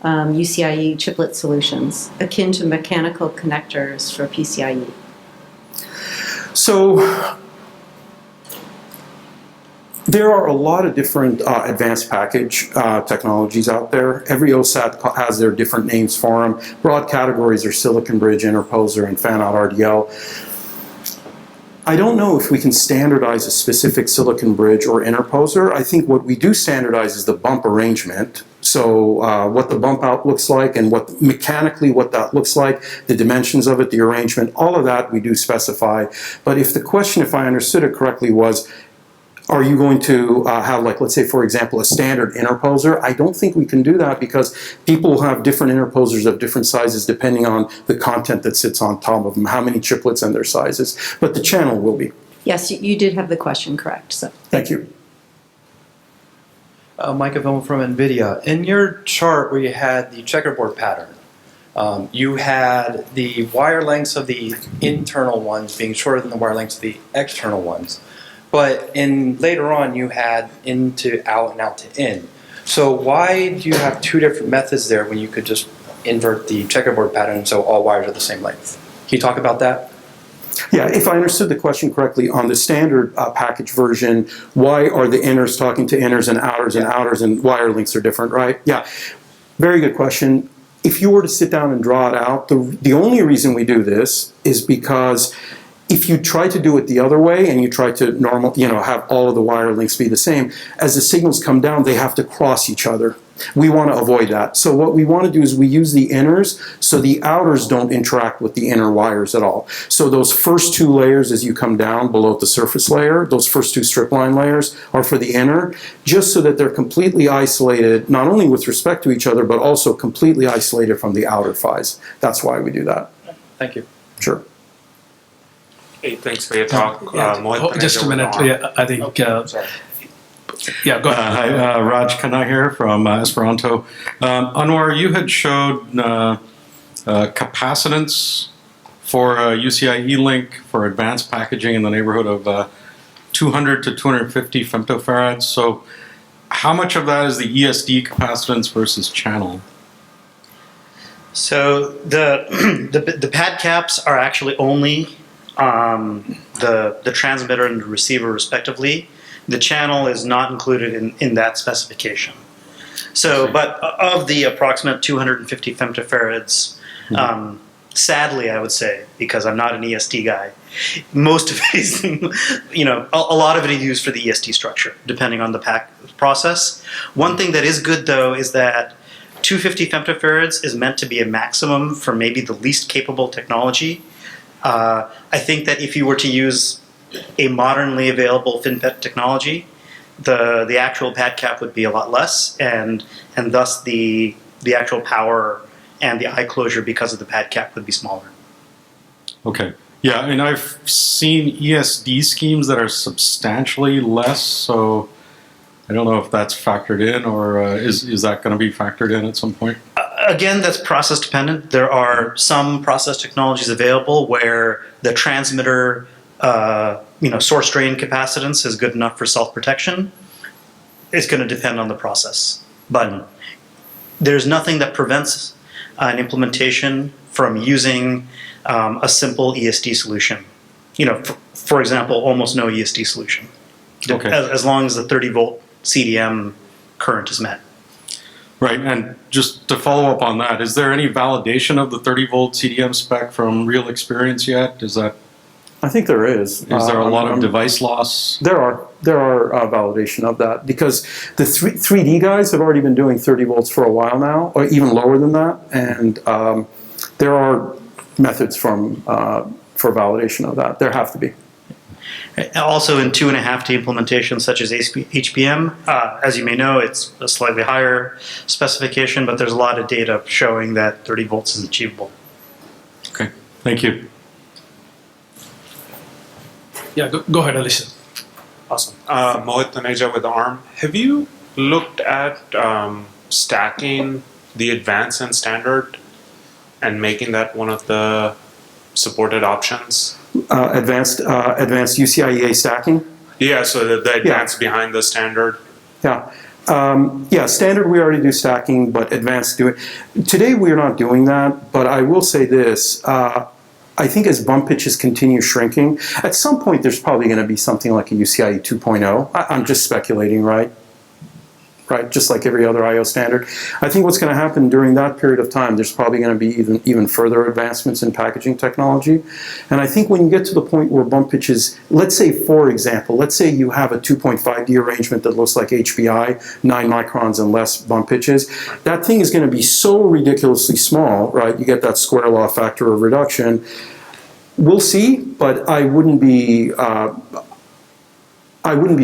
UCIe chiplet solutions, akin to mechanical connectors for PCIe? So there are a lot of different advanced package technologies out there. Every OSAT has their different names for them. Broad categories are silicon bridge, interposer, and fan-out RDL. I don't know if we can standardize a specific silicon bridge or interposer. I think what we do standardize is the bump arrangement So what the bump out looks like and what mechanically what that looks like, the dimensions of it, the arrangement, all of that we do specify. But if the question, if I understood it correctly, was, are you going to have, like, let's say, for example, a standard interposer? I don't think we can do that because people have different interposers of different sizes depending on the content that sits on top of them, how many chiplets and their sizes. But the channel will be. Yes, you did have the question correct. So Thank you. Mike Avon from NVIDIA. In your chart where you had the checkerboard pattern, you had the wire lengths of the internal ones being shorter than the wire lengths of the external ones. But later on, you had in to out and out to in. So why do you have two different methods there when you could just invert the checkerboard pattern so all wires are the same length? Can you talk about that? Yeah, if I understood the question correctly, on the standard package version, why are the inners talking to inners and outers and wire lengths are different, right? Yeah, very good question. If you were to sit down and draw it out, the only reason we do this is because if you try to do it the other way and you try to have all of the wire lengths be the same, as the signals come down, they have to cross each other. We want to avoid that. So what we want to do is we use the inners so the outers don't interact with the inner wires at all. So those first two layers as you come down below the surface layer, those first two strip line layers are for the inner, just so that they're completely isolated, not only with respect to each other, but also completely isolated from the outer PHYs. That's why we do that. Thank you. Sure. Hey, thanks for your talk. Just a minute. Yeah, I think. Yeah, go ahead. Hi, Raj Khanna here from Esperanto. Anwar, you had showed capacitance for UCIe link for advanced packaging in the neighborhood of 200 to 250 femtofarads. So how much of that is the ESD capacitance versus channel? So the pad caps are actually only the transmitter and the receiver respectively. The channel is not included in that specification. So, but of the approximate 250 femtofarads, sadly, I would say, because I'm not an ESD guy, most of it is, a lot of it is used for the ESD structure, depending on the pack process. One thing that is good, though, is that 250 femtofarads is meant to be a maximum for maybe the least capable technology. I think that if you were to use a modernly available FinFET technology, the actual pad cap would be a lot less, and thus the actual power and the eye closure because of the pad cap would be smaller. Okay. Yeah, and I've seen ESD schemes that are substantially less, so I don't know if that's factored in, or is that going to be factored in at some point? Again, that's process dependent. There are some process technologies available where the transmitter source drain capacitance is good enough for self-protection. It's going to depend on the process. But there's nothing that prevents an implementation from using a simple ESD solution. For example, almost no ESD solution. Okay. As long as the 30-volt CDM current is met. Right, and just to follow up on that, is there any validation of the 30-volt CDM spec from real experience yet? I think there is. Is there a lot of device loss? There are validation of that because the 3D guys have already been doing 30 volts for a while now, or even lower than that, and there are methods for validation of that. There have to be. Also in 2.5T implementations such as HBM, as you may know, it's a slightly higher specification, but there's a lot of data showing that 30 volts is achievable. Okay, thank you. Yeah, go ahead, Alicia. Awesome. Mohit Taneja with ARM. Have you looked at stacking the advanced and standard and making that one of the supported options? Advanced UCIe stacking? Yeah, so the advanced behind the standard. Yeah. Standard we already do stacking, but advanced do it. Today we're not doing that, but I will say this. I think as bump pitches continue shrinking, at some point there's probably going to be something like a UCIe 2.0. I'm just speculating, right? right? Just like every other I/O standard. I think what's going to happen during that period of time, there's probably going to be even further advancements in packaging technology. And I think when you get to the point where bump pitches, let's say, for example, let's say you have a 2.5D arrangement that looks like HBI, 9 microns and less bump pitches, that thing is going to be so ridiculously small, right? You get that square law factor of reduction. We'll see, but I wouldn't be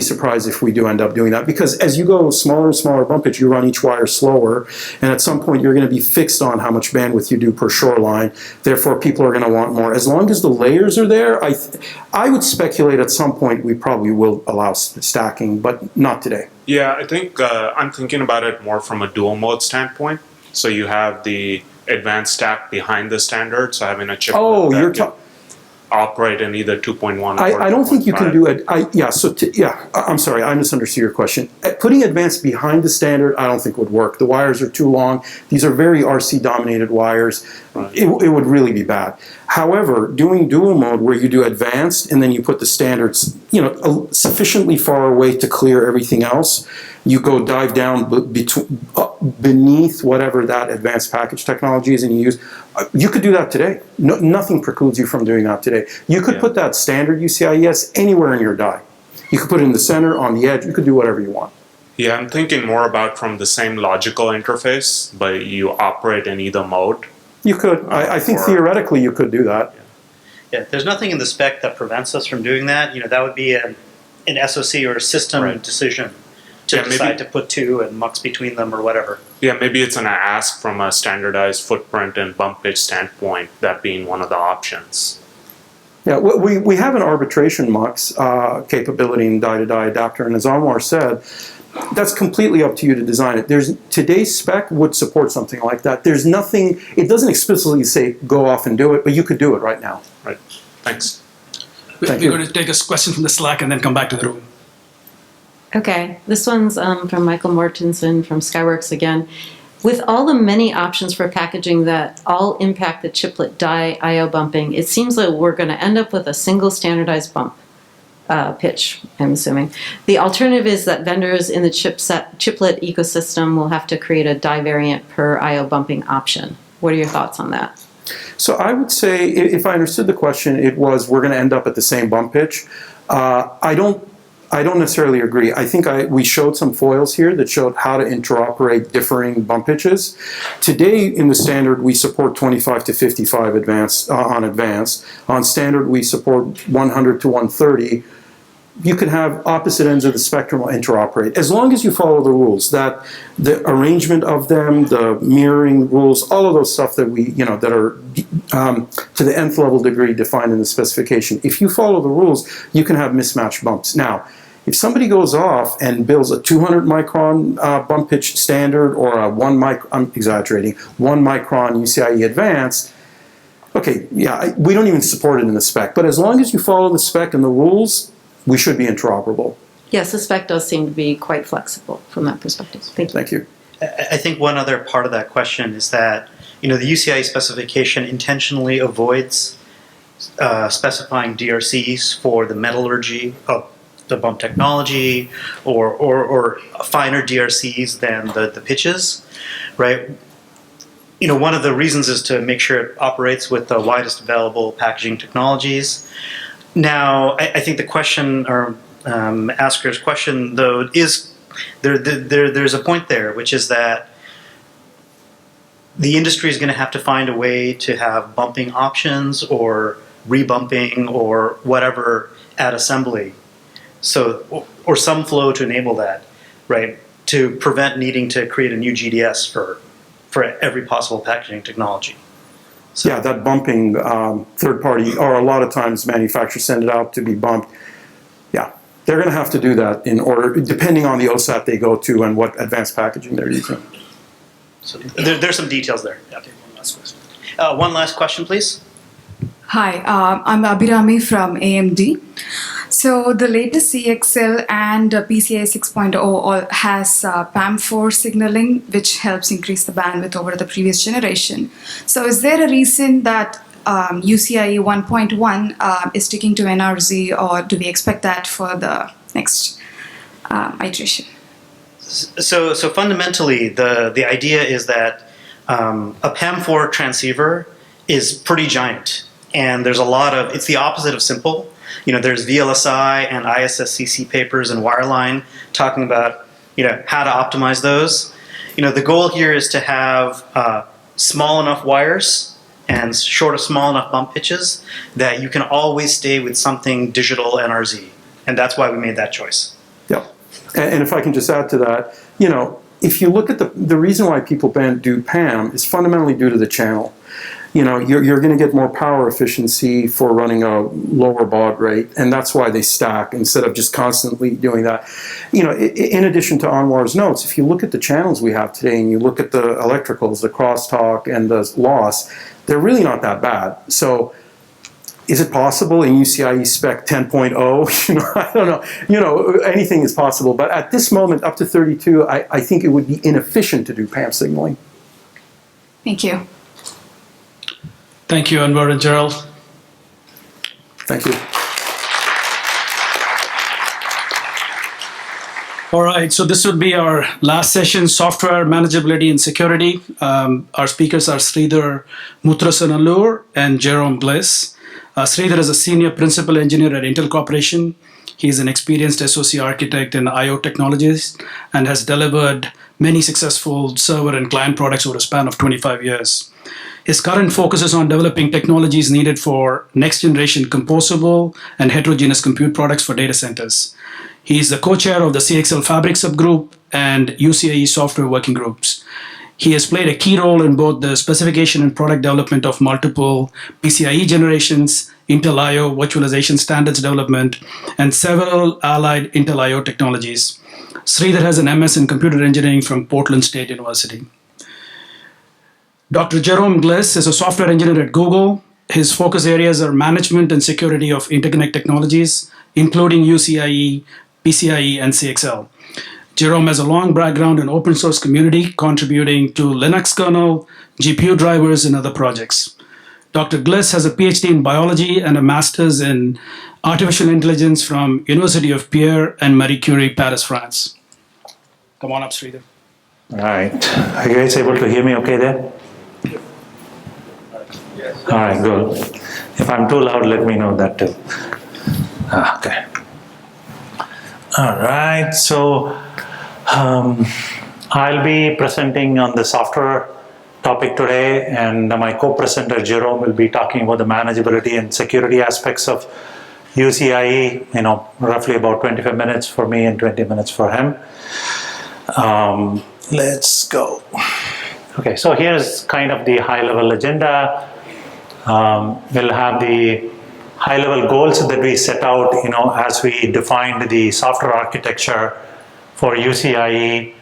surprised if we do end up doing that, because as you go smaller and smaller bump pitch, you run each wire slower, and at some point you're going to be fixed on how much bandwidth you do per shoreline. Therefore, people are going to want more. As long as the layers are there, I would speculate at some point we probably will allow stacking, but not today. Yeah, I think I'm thinking about it more from a dual mode standpoint. So you have the advanced stack behind the standard, so having a chiplet. Oh, you're talking. Operate in either 2.1 or I don't think you can 2.5. do it. I'm sorry, I misunderstood your question. Putting advanced behind the standard, I don't think would work. The wires are too long. These are very RC-dominated wires. Right. It would really be bad. However, doing dual mode where you do advanced and then you put the standards, sufficiently far away to clear everything else, you go dive down beneath whatever that advanced package technology is and you use. You could do that today. Nothing precludes you from doing that today. You could put that standard UCIe anywhere in your die. You could put it in the center, on the edge. You could do whatever you want. Yeah, I'm thinking more about from the same logical interface, but you operate in either mode. You could. I think theoretically you could do that. Yeah, there's nothing in the spec that prevents us from doing that. That would be an SoC or a system decision to decide to put two and mux between them or whatever. Yeah, maybe it's an ask from a standardized footprint and bump pitch standpoint, that being one of the options. Yeah, we have an arbitration mux capability in die-to-die adapter, and as Anwar said, that's completely up to you to design it. Today's spec would support something like that. There's nothing, it doesn't explicitly say go off and do it, but you could do it right now. Right. Thanks. Thank We're you. going to take a question from the Slack and then come back to the room. Okay, this one's from Michael Mortensen from Skyworks again. With all the many options for packaging that all impact the chiplet die I/O bumping, it seems like we're going to end up with a single standardized bump pitch, I'm assuming. The alternative is that vendors in the chiplet ecosystem will have to create a die variant per I/O bumping option. What are your thoughts on that? So I would say, if I understood the question, it was we're going to end up at the same bump pitch. I don't necessarily agree. I think we showed some foils here that showed how to interoperate differing bump pitches. Today in the standard we support 25 to 55 on advanced. On standard we support 100 to 130. You can have opposite ends of the spectrum interoperate as long as you follow the rules. That the arrangement of them, the mirroring rules, all of those stuff that that are to the nth level degree defined in the specification. If you follow the rules, you can have mismatched bumps. Now, if somebody goes off and builds a 200 micron bump pitch standard or a 1 micron UCIe advanced, okay, yeah, we don't even support it in the spec. But as long as you follow the spec and the rules, we should be interoperable. Yes, the spec does seem to be quite flexible from that perspective. Thank you. Thank you. I think one other part of that question is that the UCI specification intentionally avoids specifying DRCs for the metallurgy of the bump technology or finer DRCs than the pitches, right? One of the reasons is to make sure it operates with the widest available packaging technologies. Now, I think the question, or asker's question, though, is there's a point there, which is that the industry is going to have to find a way to have bumping options or rebumping or whatever at assembly. So, or some flow to enable that, right? To prevent needing to create a new GDS for every possible packaging technology. So, yeah, that bumping third party, or a lot of times manufacturers send it out to be bumped. Yeah, they're going to have to do that in order, depending on the OSAT they go to and what advanced packaging they're using. So there's some details there. Yeah. Okay, one last question. One last question, please. Hi, I'm Abhirami from AMD. So the latest CXL and PCIe 6.0 all has PAM4 signaling, which helps increase the bandwidth over the previous generation. So is there a reason that UCIe 1.1 is sticking to NRZ, or do we expect that for the next iteration? So fundamentally, the idea is that a PAM4 transceiver is pretty giant, and there's a lot of, it's the opposite of simple. You know, there's VLSI and ISSCC papers and wireline talking about, you know, how to optimize those. You know, the goal here is to have small enough wires and small enough bump pitches that you can always stay with something digital NRZ, and that's why we made that choice. Yeah, and if I can just add to that, you know, if you look at the reason why people do PAM is fundamentally due to the channel. You know, you're going to get more power efficiency for running a lower baud rate, and that's why they stack instead of just constantly doing that. You know, in addition to Anwar's notes, if you look at the channels we have today and you look at the electricals, the crosstalk and the loss, they're really not that bad. So is it possible in UCIe spec 10.0? You know, I don't know. You know, anything is possible. But at this moment, up to 32, I think it would be inefficient to do PAM signaling. Thank you. Thank you, Anwar and Gerald. Thank you. All right, so this would be our last session, software, manageability, and security. Our speakers are Sridhar Muthrasanallur and Jérôme Glisse. Sridhar is a senior principal engineer at Intel Corporation. He is an experienced SoC architect in I/O technologies and has delivered many successful server and client products over a span of 25 years. His current focus is on developing technologies needed for next-generation composable and heterogeneous compute products for data centers. He is the co-chair of the CXL Fabric subgroup and UCIe software working groups. He has played a key role in both the specification and product development of multiple PCIe generations, Intel I/O virtualization standards development, and several allied Intel I/O technologies. Sridhar has an MS in computer engineering from Portland State University. Dr. Jérôme Glisse is a software engineer at Google. His focus areas are management and security of interconnect technologies, including UCIe, PCIe, and CXL. Jérôme has a long background in open source community, contributing to Linux kernel, GPU drivers, and other projects. Dr. Glisse has a PhD in biology and a master's in artificial intelligence from University of Pierre and Marie Curie, Paris, France. Come on up, Sridhar. All right. Are you guys able to hear me okay there? All right, good. If I'm too loud, let me know that too. Okay. All right, so I'll be presenting on the software topic today, and my co-presenter Jérôme will be talking about the manageability and security aspects of UCIe, you know, roughly about 25 minutes for me and 20 minutes for him. Let's go. Okay, so here's kind of the high-level agenda. We'll have the high-level goals that we set out, you know, as we defined the software architecture for UCIe.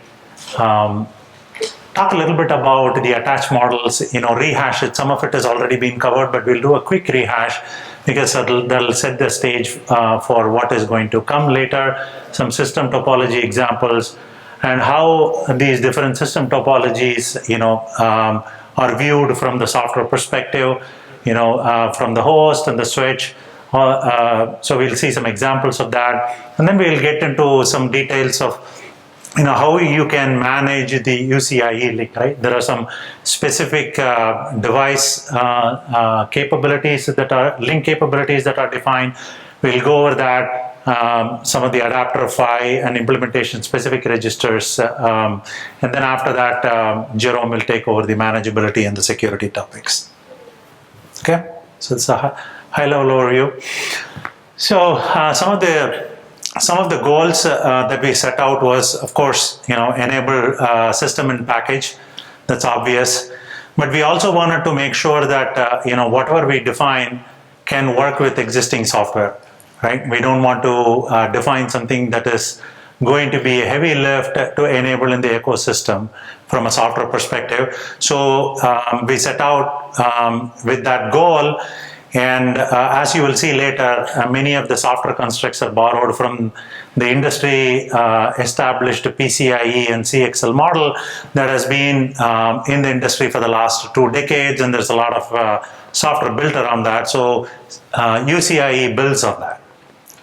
Talk a little bit about the attached models, you know, rehash it. Some of it has already been covered, but we'll do a quick rehash because that'll set the stage for what is going to come later. Some system topology examples and how these different system topologies, you know, are viewed from the software perspective, you know, from the host and the switch. So we'll see some examples of that, and then we'll get into some details of, you know, how you can manage the UCIe link, right? There are some specific device capabilities that are link capabilities that are defined. We'll go over that, some of the adapter PHY and implementation specific registers, and then after that, Jérôme will take over the manageability and the security topics. Okay, so it's a high-level overview. So some of the goals that we set out was, of course, you know, enable system in package. That's obvious. But we also wanted to make sure that you know, whatever we define can work with existing software, right? We don't want to define something that is going to be a heavy lift to enable in the ecosystem from a software perspective. So we set out with that goal. And as you will see later, many of the software constructs are borrowed from the industry established PCIe and CXL model that has been in the industry for the last 2 decades, and there's a lot of software built around that. So UCIe builds on that,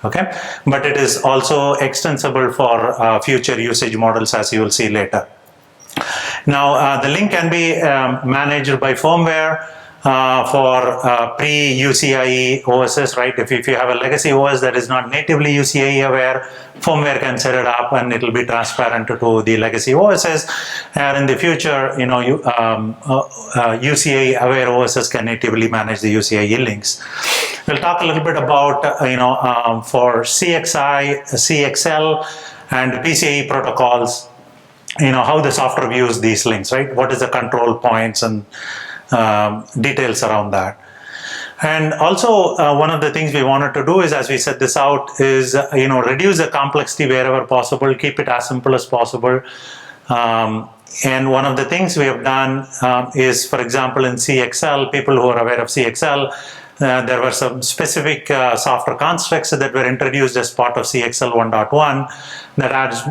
Okay, but it is also extensible for future usage models, as you will see later. Now, the link can be managed by firmware for pre-UCIe OSs, right? If you have a legacy OS that is not natively UCIe aware, firmware can set it up and it will be transparent to the legacy OSs. And in the future, you know, UCIe aware OSs can natively manage the UCIe links. We'll talk a little bit about, for CXI, CXL, and PCIe protocols, how the software views these links, right? What is the control points and details around that. And also, one of the things we wanted to do is, as we set this out, is reduce the complexity wherever possible, keep it as simple as possible. And one of the things we have done is, for example, in CXL, people who are aware of CXL, there were some specific software constructs that were introduced as part of CXL 1.1 that adds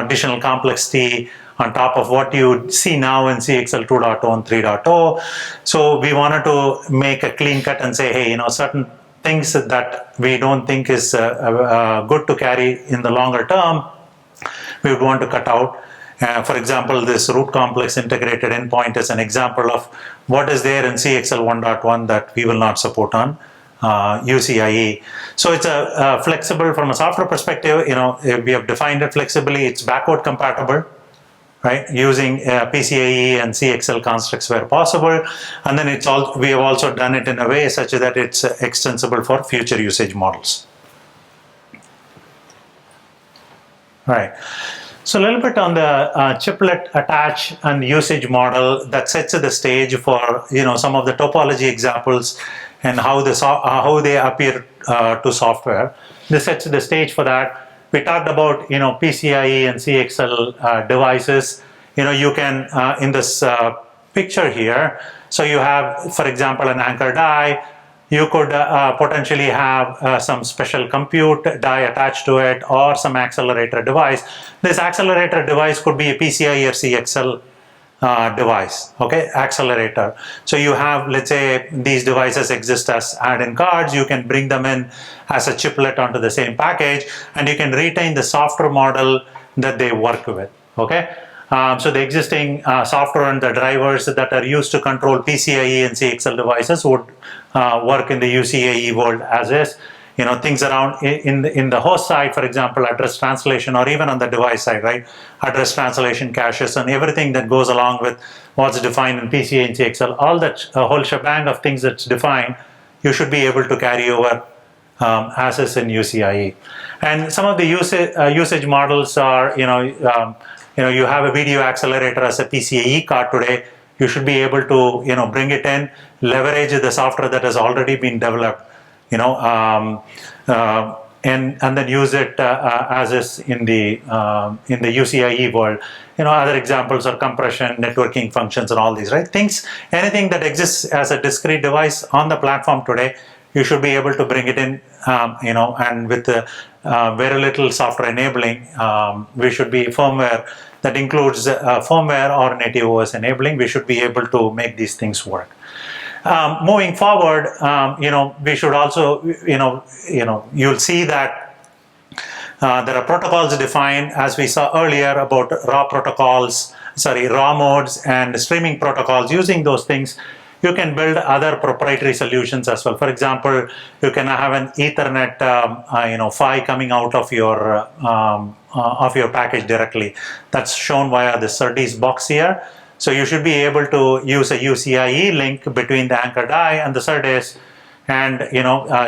additional complexity on top of what you see now in CXL 2.0 and 3.0. So we wanted to make a clean cut and say, hey, certain things that we don't think is good to carry in the longer term, we would want to cut out. For example, this root complex integrated endpoint is an example of what is there in CXL 1.1 that we will not support on UCIe. So it's a flexible from a software perspective. We have defined it flexibly. It's backward compatible, right? Using PCIe and CXL constructs where possible, and then we have also done it in a way such that it's extensible for future usage models. Right. So a little bit on the chiplet attach and usage model that sets the stage for some of the topology examples and how they appear to software. This sets the stage for that. We talked about PCIe and CXL devices. You can in this picture here. So you have, for example, an anchor die. You could potentially have some special compute die attached to it, or some accelerator device. This accelerator device could be a PCIe or CXL device, okay, accelerator. So you have, let's say, these devices exist as add-in cards. You can bring them in as a chiplet onto the same package, and you can retain the software model that they work with, okay. So the existing software and the drivers that are used to control PCIe and CXL devices would work in the UCIe world as is. Things around in the host side, for example, address translation, or even on the device side, right? Address translation caches and everything that goes along with what's defined in PCIe and CXL, all that whole shebang of things that's defined, you should be able to carry over as is in UCIe. And some of the usage models are, you have a video accelerator as a PCIe card today. You should be able to, bring it in, leverage the software that has already been developed, and then use it as is in the UCIe world. Other examples are compression, networking functions, and all these, right? Anything that exists as a discrete device on the platform today, you should be able to bring it in, and with very little software enabling, we should be firmware that includes firmware or native OS enabling. We should be able to make these things work. Moving forward, we should also, you'll see that there are protocols defined, as we saw earlier, about raw modes and streaming protocols. Using those things, you can build other proprietary solutions as well. For example, you can have an Ethernet, PHY coming out of your package directly. That's shown via the SerDes box here. So you should be able to use a UCIe link between the anchor die and the SerDes, and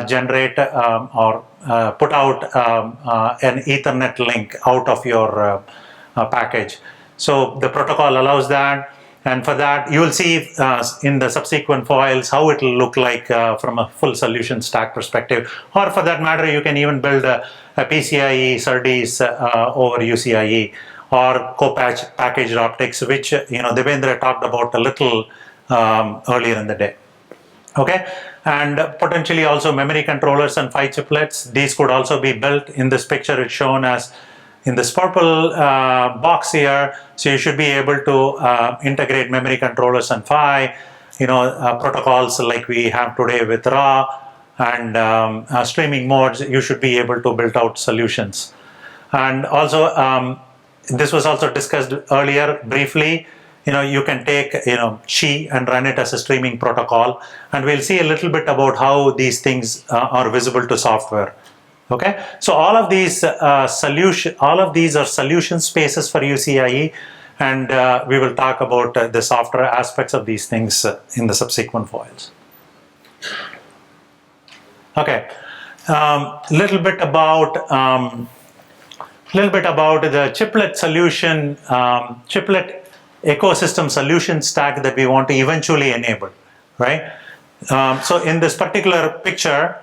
generate or put out an Ethernet link out of your package. So the protocol allows that. And for that, you will see in the subsequent files how it will look like from a full solution stack perspective. Or for that matter, you can even build a PCIe SerDes over UCIe, or co-packaged optics, which Debendra talked about a little earlier in the day. Okay, and potentially also memory controllers and 5 chiplets. These could also be built. In this picture, it's shown as in this purple box here. So you should be able to integrate memory controllers and PHY, protocols like we have today with RAW, and streaming modes, you should be able to build out solutions. And also, this was also discussed earlier briefly. You can take Chi and run it as a streaming protocol, and we'll see a little bit about how these things are visible to software. Okay, so all of these are solution spaces for UCIe, and we will talk about the software aspects of these things in the subsequent foils. Okay, little bit about the chiplet solution, chiplet ecosystem solution stack that we want to eventually enable, right? So in this particular picture,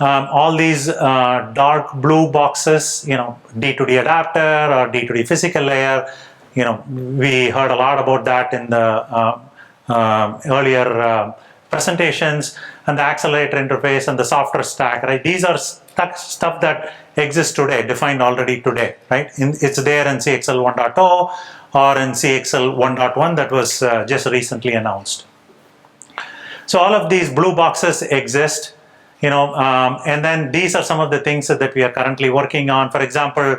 all these dark blue boxes, D2D adapter or D2D physical layer, we heard a lot about that in the earlier presentations, and the accelerator interface and the software stack, right? These are stuff that exists today, defined already today, right? It's there in CXL 1.0 or in CXL 1.1 that was just recently announced. So all of these blue boxes exist, and then these are some of the things that we are currently working on. For example,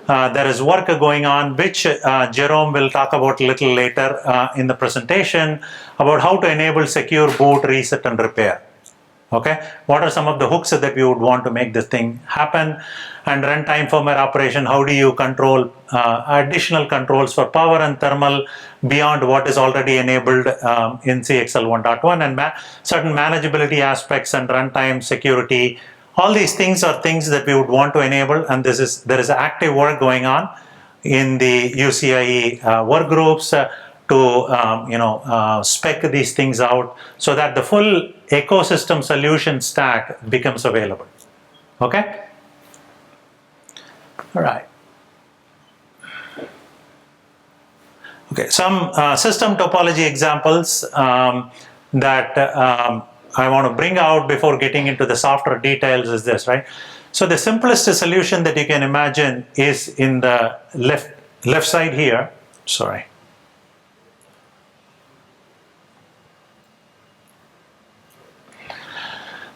there is work going on, which Jérôme will talk about a little later in the presentation, about how to enable secure boot, reset, and repair. Okay, what are some of the hooks that we would want to make this thing happen? And runtime firmware operation, how do you control additional controls for power and thermal beyond what is already enabled in CXL 1.1, and certain manageability aspects and runtime security. All these things are things that we would want to enable, and there is active work going on in the UCIe work groups to spec these things out so that the full ecosystem solution stack becomes available. Okay? All right. Okay, some system topology examples that I want to bring out before getting into the software details is this, right? So the simplest solution that you can imagine is in the left side here. Sorry.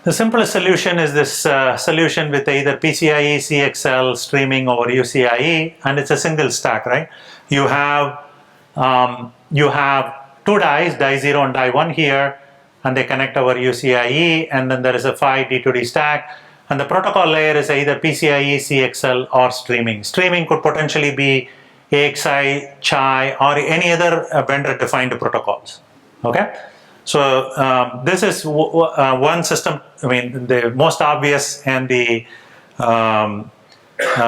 The simplest solution is this solution with either PCIe, CXL, streaming over UCIe, and it's a single stack, right? You have two dies, die 0 and die 1 here, and they connect over UCIe, and then there is a PHY D2D stack, and the protocol layer is either PCIe, CXL, or streaming. Streaming could potentially be AXI, CHI, or any other vendor-defined protocols, okay? So this is one system, the most obvious and the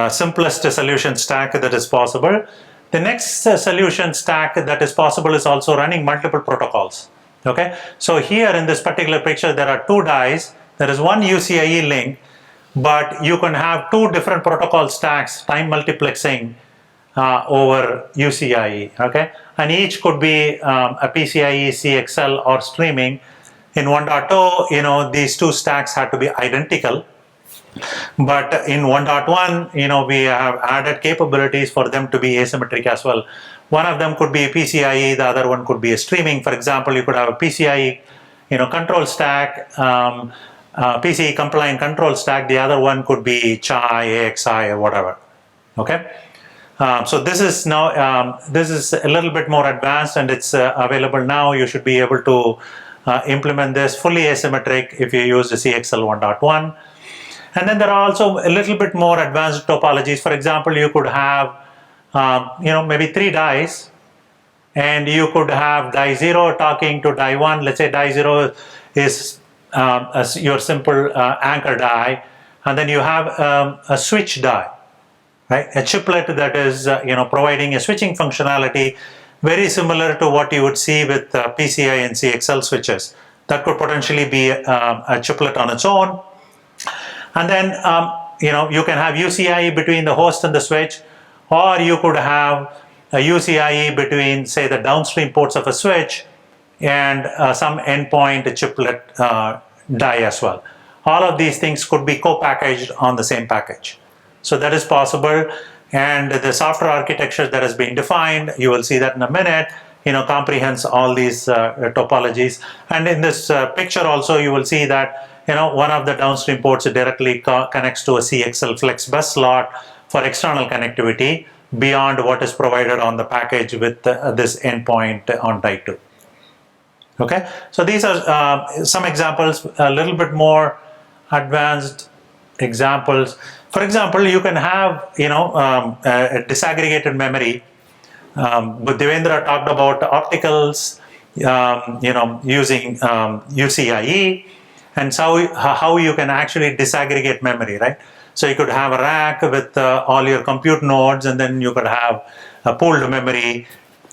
simplest solution stack that is possible. The next solution stack that is possible is also running multiple protocols. Okay, so here in this particular picture there are two dies. There is one UCIe link, but you can have two different protocol stacks, time multiplexing over UCIe. Okay, and each could be a PCIe, CXL, or streaming. In 1.0, these two stacks had to be identical. But in 1.1, we have added capabilities for them to be asymmetric as well. One of them could be a PCIe, the other one could be a streaming. For example, you could have a PCIe, control stack, PCIe compliant control stack. The other one could be CHI, AXI, or whatever. Okay. So this is now this is a little bit more advanced, and it's available now. You should be able to implement this fully asymmetric if you use the CXL 1.1. And then there are also a little bit more advanced topologies. For example, you could have maybe 3 dies, and you could have die 0 talking to die 1. Let's say die 0 is your simple anchor die, and then you have a switch die, right? A chiplet that is providing a switching functionality very similar to what you would see with PCI and CXL switches. That could potentially be a chiplet on its own. And then you can have UCIe between the host and the switch, or you could have a UCIe between, say, the downstream ports of a switch and some endpoint chiplet die as well. All of these things could be co-packaged on the same package. So that is possible, and the software architecture that has been defined, you will see that in a minute, comprehends all these topologies. And in this picture also, you will see that one of the downstream ports directly connects to a CXL flex bus slot for external connectivity beyond what is provided on the package with this endpoint on die 2. Okay, so these are some examples, a little bit more advanced examples. For example, you can have a disaggregated memory. But Debendra talked about opticals, using UCIe, and how you can actually disaggregate memory, right? So you could have a rack with all your compute nodes, and then you could have a pooled memory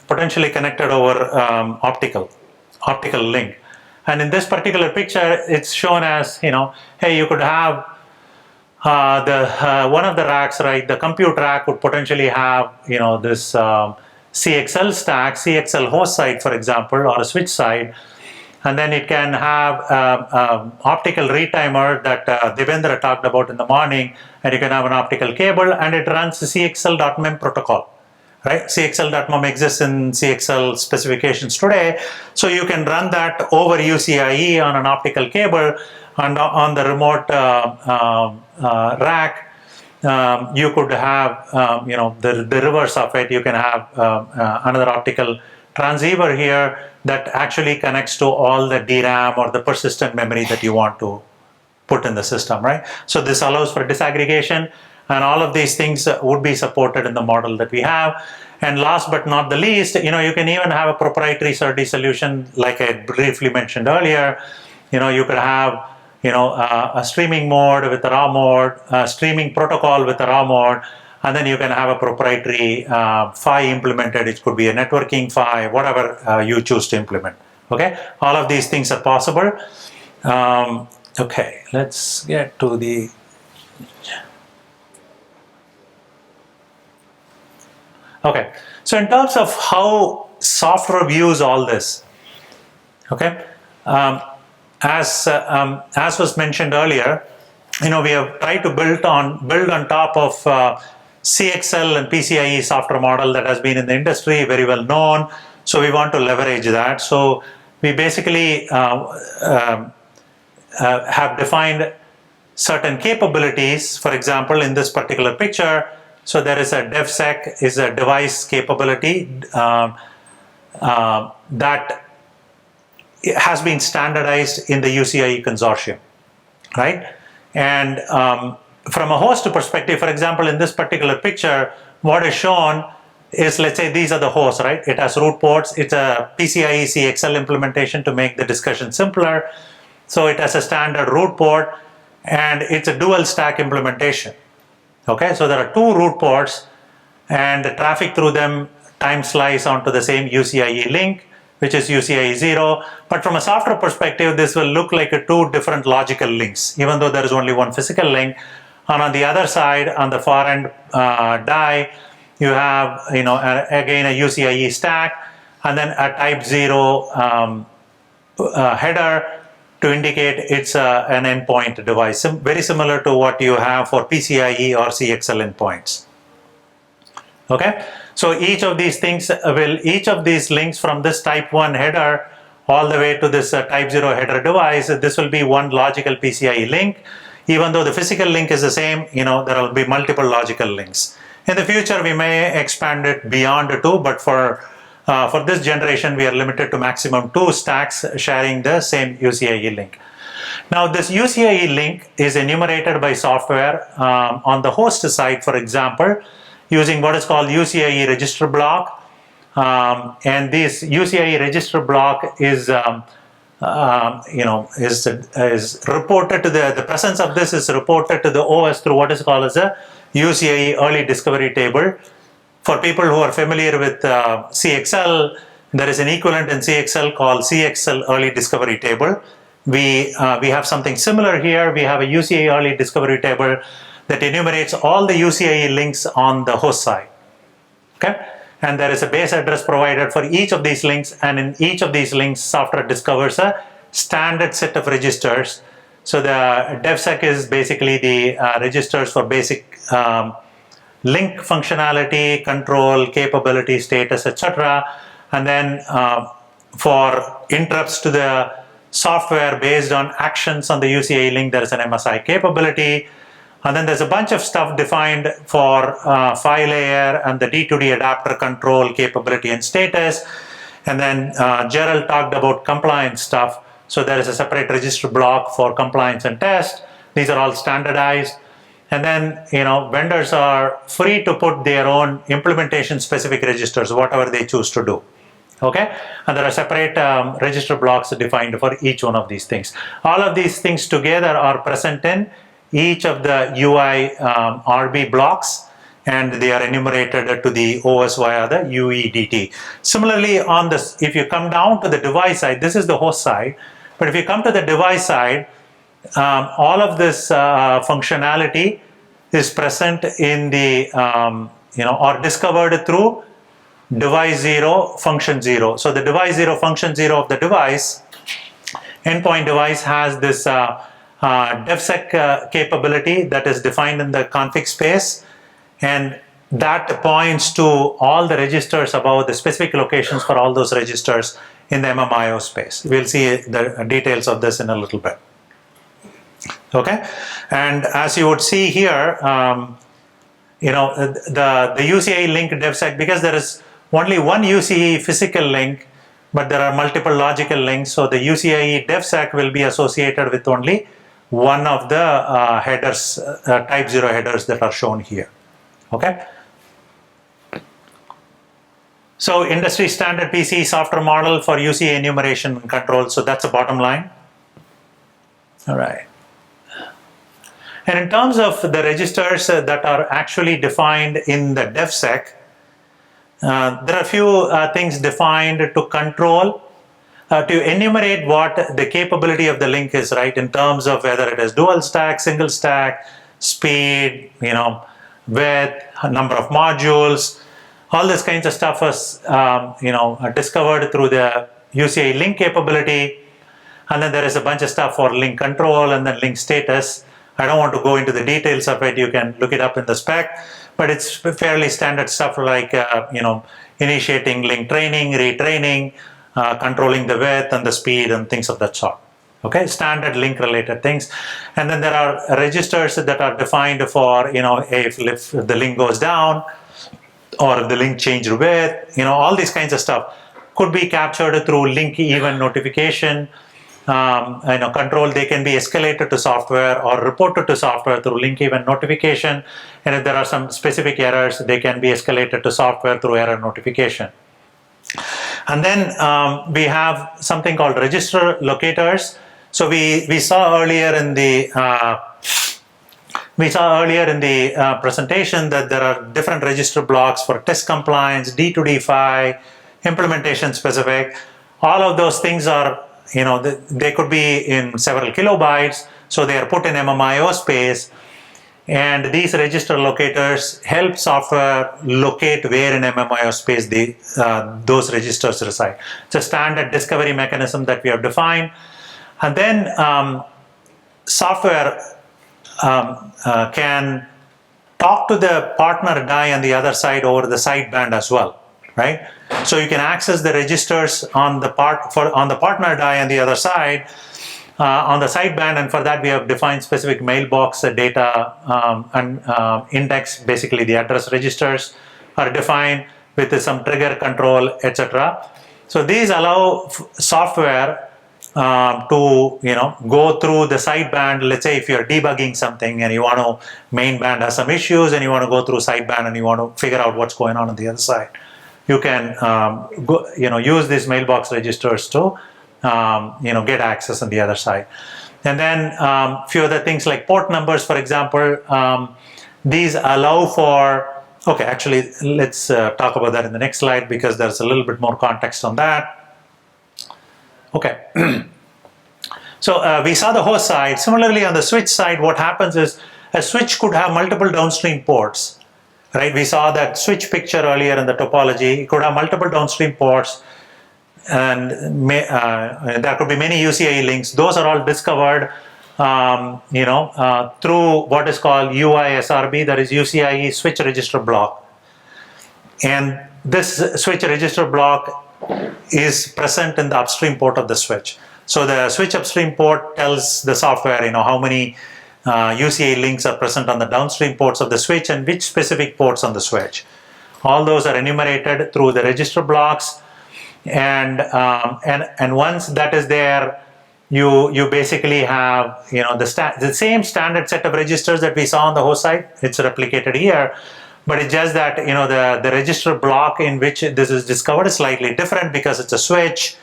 potentially connected over optical link. And in this particular picture, it's shown as, hey, you could have one of the racks, right? The compute rack would potentially have, this CXL stack, CXL host side, for example, or a switch side. And then it can have optical retimer that Debendra talked about in the morning, and you can have an optical cable, and it runs the CXL.mem protocol, right? CXL.mem exists in CXL specifications today, so you can run that over UCIe on an optical cable, and on the remote rack. You could have, the reverse of it. You can have another optical transceiver here that actually connects to all the DRAM or the persistent memory that you want to put in the system, right? So this allows for disaggregation, and all of these things would be supported in the model that we have. And last but not the least, you can even have a proprietary SerDes solution, like I briefly mentioned earlier. You could have a streaming mode with a raw mode, a streaming protocol with a raw mode, and then you can have a proprietary PHY implemented. It could be a networking PHY, whatever you choose to implement. Okay, all of these things are possible. Okay, let's get to the. Okay, so in terms of how software views all this, okay. As was mentioned earlier, we have tried to build on top of CXL and PCIe software model that has been in the industry, very well known. So we want to leverage that. So we basically have defined certain capabilities. For example, in this particular picture, so there is a DevSec, is a device capability that has been standardized in the UCIe consortium, right? And from a host perspective, for example, in this particular picture, what is shown is, let's say these are the hosts, right? It has root ports. It's a PCIe CXL implementation to make the discussion simpler. So it has a standard root port, and it's a dual stack implementation. Okay, so there are two root ports, and the traffic through them time slice onto the same UCIe link, which is UCIe 0. But from a software perspective, this will look like two different logical links, even though there is only one physical link. And on the other side, on the far end die, you have, again a UCIe stack, and then a type 0 header to indicate it's an endpoint device, very similar to what you have for PCIe or CXL endpoints. Okay, so each of these links from this type 1 header all the way to this type 0 header device, this will be one logical PCIe link. Even though the physical link is the same, there will be multiple logical links. In the future, we may expand it beyond 2, but for this generation, we are limited to maximum 2 stacks sharing the same UCIe link. Now, this UCIe link is enumerated by software on the host side, for example, using what is called UCIe register block. And this UCIe register block is reported to the presence of this is reported to the OS through what is called as a UCIe early discovery table. For people who are familiar with CXL, there is an equivalent in CXL called CXL early discovery table. We have something similar here. We have a UCIe early discovery table that enumerates all the UCIe links on the host side. Okay, and there is a base address provided for each of these links, and in each of these links, software discovers a standard set of registers. So the DevSec is basically the registers for basic link functionality, control, capability, status, etc. And then for interrupts to the software based on actions on the UCIe link. There is an MSI capability. And then there's a bunch of stuff defined for file layer and the D2D adapter control capability and status. And then Gerald talked about compliance stuff. So there is a separate register block for compliance and test. These are all standardized. And then, vendors are free to put their own implementation specific registers, whatever they choose to do. Okay, and there are separate register blocks defined for each one of these things. All of these things together are present in each of the UI RB blocks, and they are enumerated to the OS via the UEDT. Similarly, on this, if you come down to the device side, this is the host side, but if you come to the device side, all of this functionality is present in the, or discovered through device 0, function 0. So the device 0, function 0 of the device, endpoint device has this DevSec capability that is defined in the config space, and that points to all the registers about the specific locations for all those registers in the MMIO space. We'll see the details of this in a little bit. Okay, and as you would see here, the UCI link DevSec, because there is only one UCI physical link, but there are multiple logical links, so the UCIe DevSec will be associated with only one of the headers, type 0 headers that are shown here. Okay. So industry standard PCE software model for UCI enumeration and control. So that's the bottom line. All right. And in terms of the registers that are actually defined in the DevSec, there are a few things defined to control, to enumerate what the capability of the link is, right? In terms of whether it is dual stack, single stack, speed, width, number of modules, all this kinds of stuff is, discovered through the UCI link capability. And then there is a bunch of stuff for link control and then link status. I don't want to go into the details of it. You can look it up in the spec, but it's fairly standard stuff like, initiating link training, retraining, controlling the width and the speed and things of that sort. Okay, standard link related things. And then there are registers that are defined for, if the link goes down or if the link changed width, all these kinds of stuff could be captured through link event notification. Control, they can be escalated to software or reported to software through link event notification. And if there are some specific errors, they can be escalated to software through error notification. And then we have something called register locators. So we saw earlier in the presentation that there are different register blocks for test compliance, D2D5, implementation specific. All of those things are, they could be in several kilobytes, so they are put in MMIO space, and these register locators help software locate where in MMIO space those registers reside. It's a standard discovery mechanism that we have defined. And then software can talk to the partner die on the other side over the sideband as well, right? So you can access the registers on the partner die on the other side on the sideband, and for that we have defined specific mailbox data and index. Basically, the address registers are defined with some trigger control, etc. So these allow software to go through the sideband. Let's say if you're debugging something and you want to main band has some issues and you want to go through sideband and you want to figure out what's going on the other side. You can use these mailbox registers to get access on the other side. And then few other things like port numbers, for example. These allow for, okay, actually let's talk about that in the next slide because there's a little bit more context on that. Okay. So we saw the host side. Similarly, on the switch side, what happens is a switch could have multiple downstream ports. Right, we saw that switch picture earlier in the topology. It could have multiple downstream ports, and there could be many UCIe links. Those are all discovered, through what is called UISRB, that is UCIe switch register block. And this switch register block is present in the upstream port of the switch. So the switch upstream port tells the software, how many UCI links are present on the downstream ports of the switch and which specific ports on the switch. All those are enumerated through the register blocks, and once that is there, you basically have the same standard set of registers that we saw on the host side. It's replicated here, but it's just that the register block in which this is discovered is slightly different because it's a switch,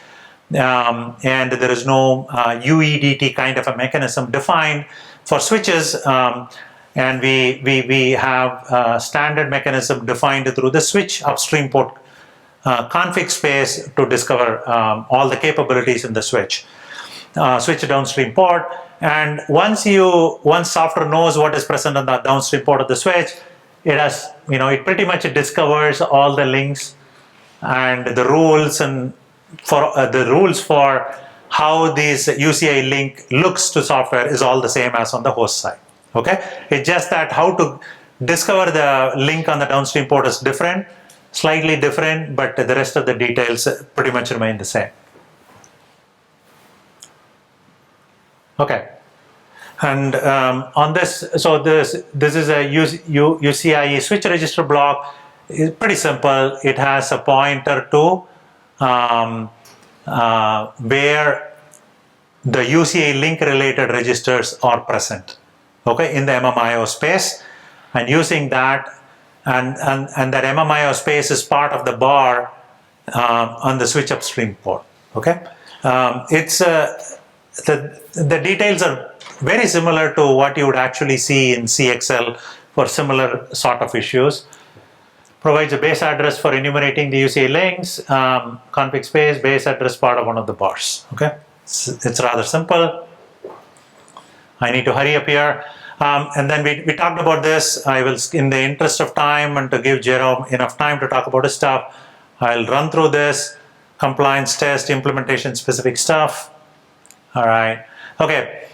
and there is no UEDT kind of a mechanism defined for switches, and we have a standard mechanism defined through the switch upstream port config space to discover all the capabilities in the switch downstream port. And once software knows what is present on the downstream port of the switch, it pretty much discovers all the links and the rules for how this UCI link looks to software is all the same as on the host side. Okay, it's just that how to discover the link on the downstream port is different, slightly different, but the rest of the details pretty much remain the same. Okay, and on this, so this is a UCIe switch register block. It's pretty simple. It has a pointer to where the UCI link related registers are present, okay, in the MMIO space, and using that, and that MMIO space is part of the bar on the switch upstream port. Okay, the details are very similar to what you would actually see in CXL for similar sort of issues. Provides a base address for enumerating the UCI links, config space, base address part of one of the bars. Okay, it's rather simple. I need to hurry up here. And then we talked about this. I will, in the interest of time and to give Jérôme enough time to talk about his stuff, I'll run through this compliance test, implementation specific stuff. All right. Okay.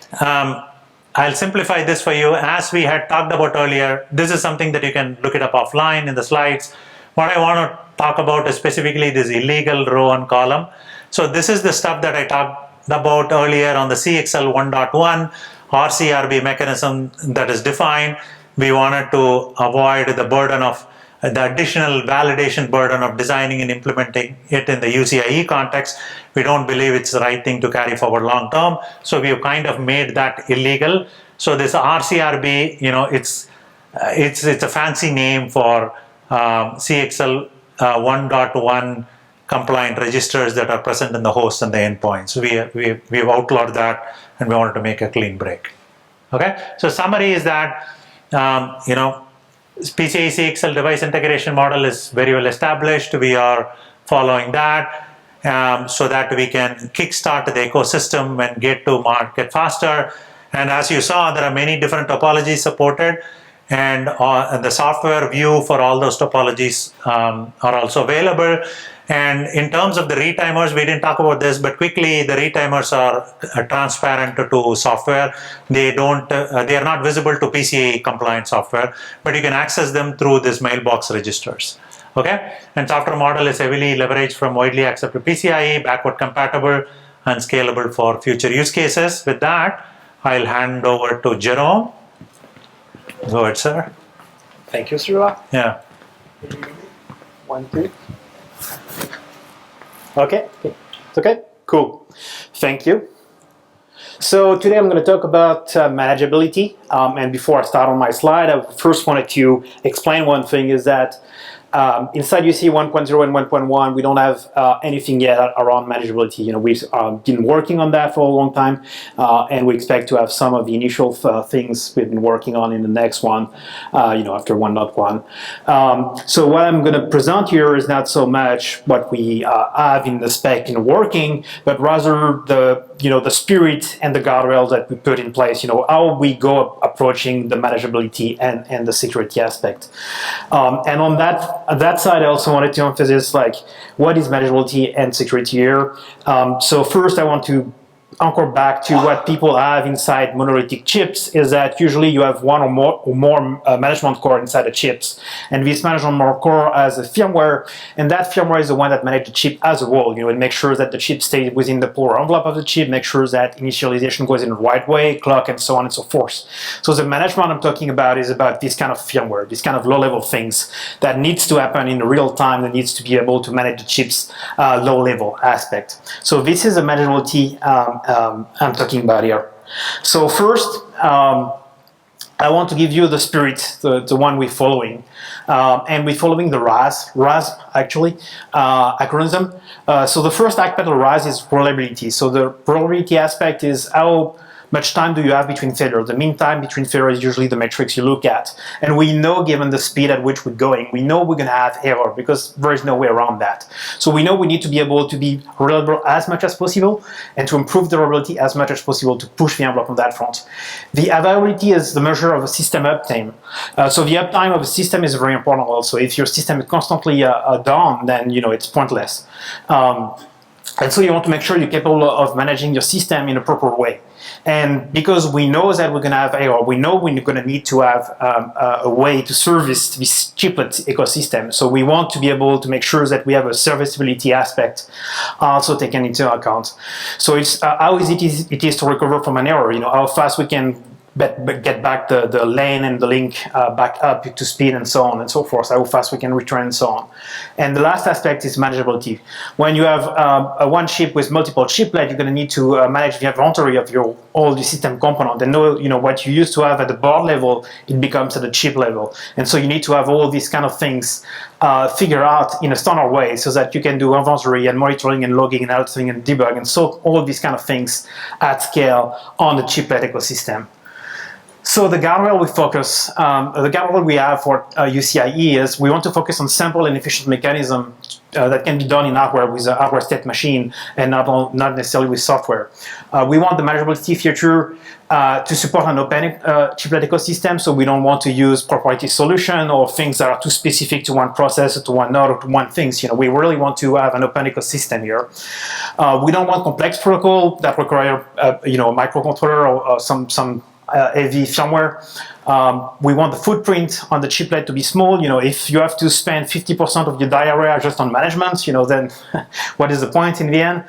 I'll simplify this for you. As we had talked about earlier, this is something that you can look it up offline in the slides. What I want to talk about is specifically this illegal row and column. So this is the stuff that I talked about earlier on the CXL 1.1 RCRB mechanism that is defined. We wanted to avoid the burden of the additional validation burden of designing and implementing it in the UCIe context. We don't believe it's the right thing to carry forward long term. So we have kind of made that illegal. So this RCRB, it's a fancy name for CXL 1.1 compliant registers that are present in the host and the endpoint. So we've outlawed that, and we wanted to make a clean break. Okay. So summary is that PCIe CXL device integration model is very well established. We are following that so that we can kickstart the ecosystem and get to market faster. And as you saw, there are many different topologies supported, and the software view for all those topologies are also available. And in terms of the retimers, we didn't talk about this, but quickly, the retimers are transparent to software. They are not visible to PCIe compliant software, but you can access them through this mailbox registers. Okay, and software model is heavily leveraged from widely accepted PCIe, backward compatible, and scalable for future use cases. With that, I'll hand over to Jérôme. Go ahead, sir. Thank you, Sridhar. Yeah. 1, 2. Okay, it's okay, cool. Thank you. So today I'm going to talk about manageability. And before I start on my slide, I first wanted to explain one thing is that inside UCIe 1.0 and 1.1, we don't have anything yet around manageability. We've been working on that for a long time, and we expect to have some of the initial things we've been working on in the next one, after 1.1. So what I'm going to present here is not so much what we have in the spec and working, but rather the spirit and the guardrails that we put in place. How we go approaching the manageability and the security aspect. And on that side, I also wanted to emphasize what is manageability and security here. So first, I want to anchor back to what people have inside monolithic chips is that usually you have one or more management core inside the chips. And this management core has a firmware, and that firmware is the one that manages the chip as a whole. You know, it makes sure that the chip stays within the power envelope of the chip, make sure that initialization goes in the right way, clock, and so on and so forth. So the management I'm talking about is about this kind of firmware, this kind of low-level things that needs to happen in real time, that needs to be able to manage the chip's low-level aspect. So this is the manageability I'm talking about here. So first, I want to give you the spirit, the one we're following. And we're following the RAS actually, acronym. So the first aspect of RAS is reliability. So the reliability aspect is how much time do you have between failures. The mean time between failures is usually the metrics you look at. And we know, given the speed at which we're going, we know we're going to have error because there is no way around that. So we know we need to be able to be reliable as much as possible and to improve the reliability as much as possible to push the envelope on that front. The availability is the measure of a system uptime. So the uptime of a system is very important also. If your system is constantly down, then you know it's pointless. And so you want to make sure you're capable of managing your system in a proper way. And because we know that we're going to have error, we know we're going to need to have a way to service this chiplet ecosystem. So we want to be able to make sure that we have a serviceability aspect also taken into account. So it's how easy it is to recover from an error. You know, how fast we can get back the lane and the link back up to speed and so on and so forth, how fast we can return and so on. And the last aspect is manageability. When you have one chip with multiple chiplets, you're going to need to manage the inventory of all the system components and know, you know, what you used to have at the board level, it becomes at the chip level. And so you need to have all these kind of things figured out in a standard way so that you can do inventory and monitoring and logging and altering and debug and so all these kind of things at scale on the chiplet ecosystem. So the guardrail we focus, the guardrail we have for UCIe is we want to focus on simple and efficient mechanism that can be done in hardware with a hardware state machine and not necessarily with software. We want the manageability feature to support an open chiplet ecosystem, so we don't want to use proprietary solution or things that are too specific to one process or to one node or to one thing. You know, we really want to have an open ecosystem here. We don't want complex protocol that require you know, a microcontroller or some heavy firmware. We want the footprint on the chiplet to be small. You know, if you have to spend 50% of your diarrhea just on management, you know, then what is the point in the end?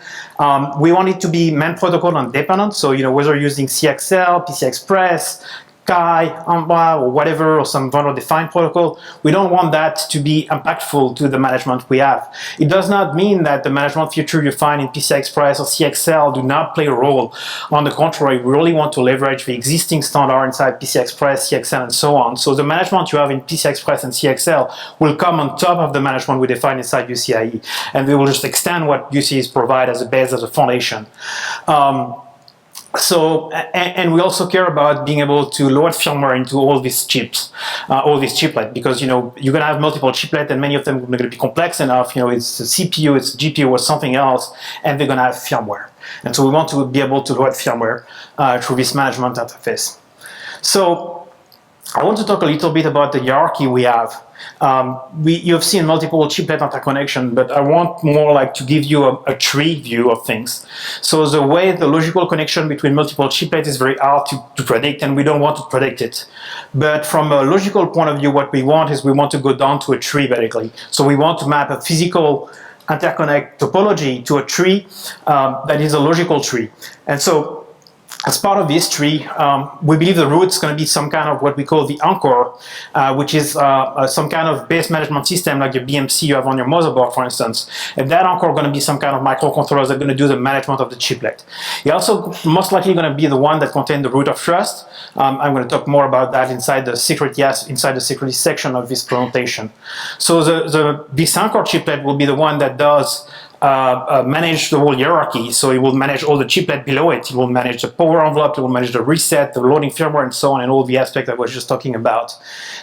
We want it to be main protocol independent. So, you know, whether you're using CXL, PCI Express, Kai, Anwar, or whatever, or some vendor-defined protocol, we don't want that to be impactful to the management we have. It does not mean that the management feature you find in PCI Express or CXL do not play a role. On the contrary, we really want to leverage the existing standard inside PCI Express, CXL, and so on. So the management you have in PCI Express and CXL will come on top of the management we define inside UCIe, and we will just extend what UCIe provide as a base, as a foundation. So, and we also care about being able to load firmware into all these chips, all these chiplets, because, you know, you're going to have multiple chiplets and many of them are going to be complex enough, you know, it's a CPU, it's a GPU or something else, and they're going to have firmware. And so we want to be able to load firmware through this management interface. So I want to talk a little bit about the hierarchy we have. You've seen multiple chiplet interconnection, but I want more like to give you a tree view of things. So the way the logical connection between multiple chiplets is very hard to predict, and we don't want to predict it. But from a logical point of view, what we want is we want to go down to a tree, basically. So we want to map a physical interconnect topology to a tree that is a logical tree. And so as part of this tree, we believe the root is going to be some kind of what we call the anchor, which is some kind of base management system like your BMC you have on your motherboard, for instance. And that anchor is going to be some kind of microcontrollers that are going to do the management of the chiplet. You're also most likely going to be the one that contains the root of trust. I'm going to talk more about that inside the security section of this presentation. So this anchor chiplet will be the one that does manage the whole hierarchy. So it will manage all the chiplet below it. It will manage the power envelope, it will manage the reset, the loading firmware, and so on, and all the aspects I was just talking about.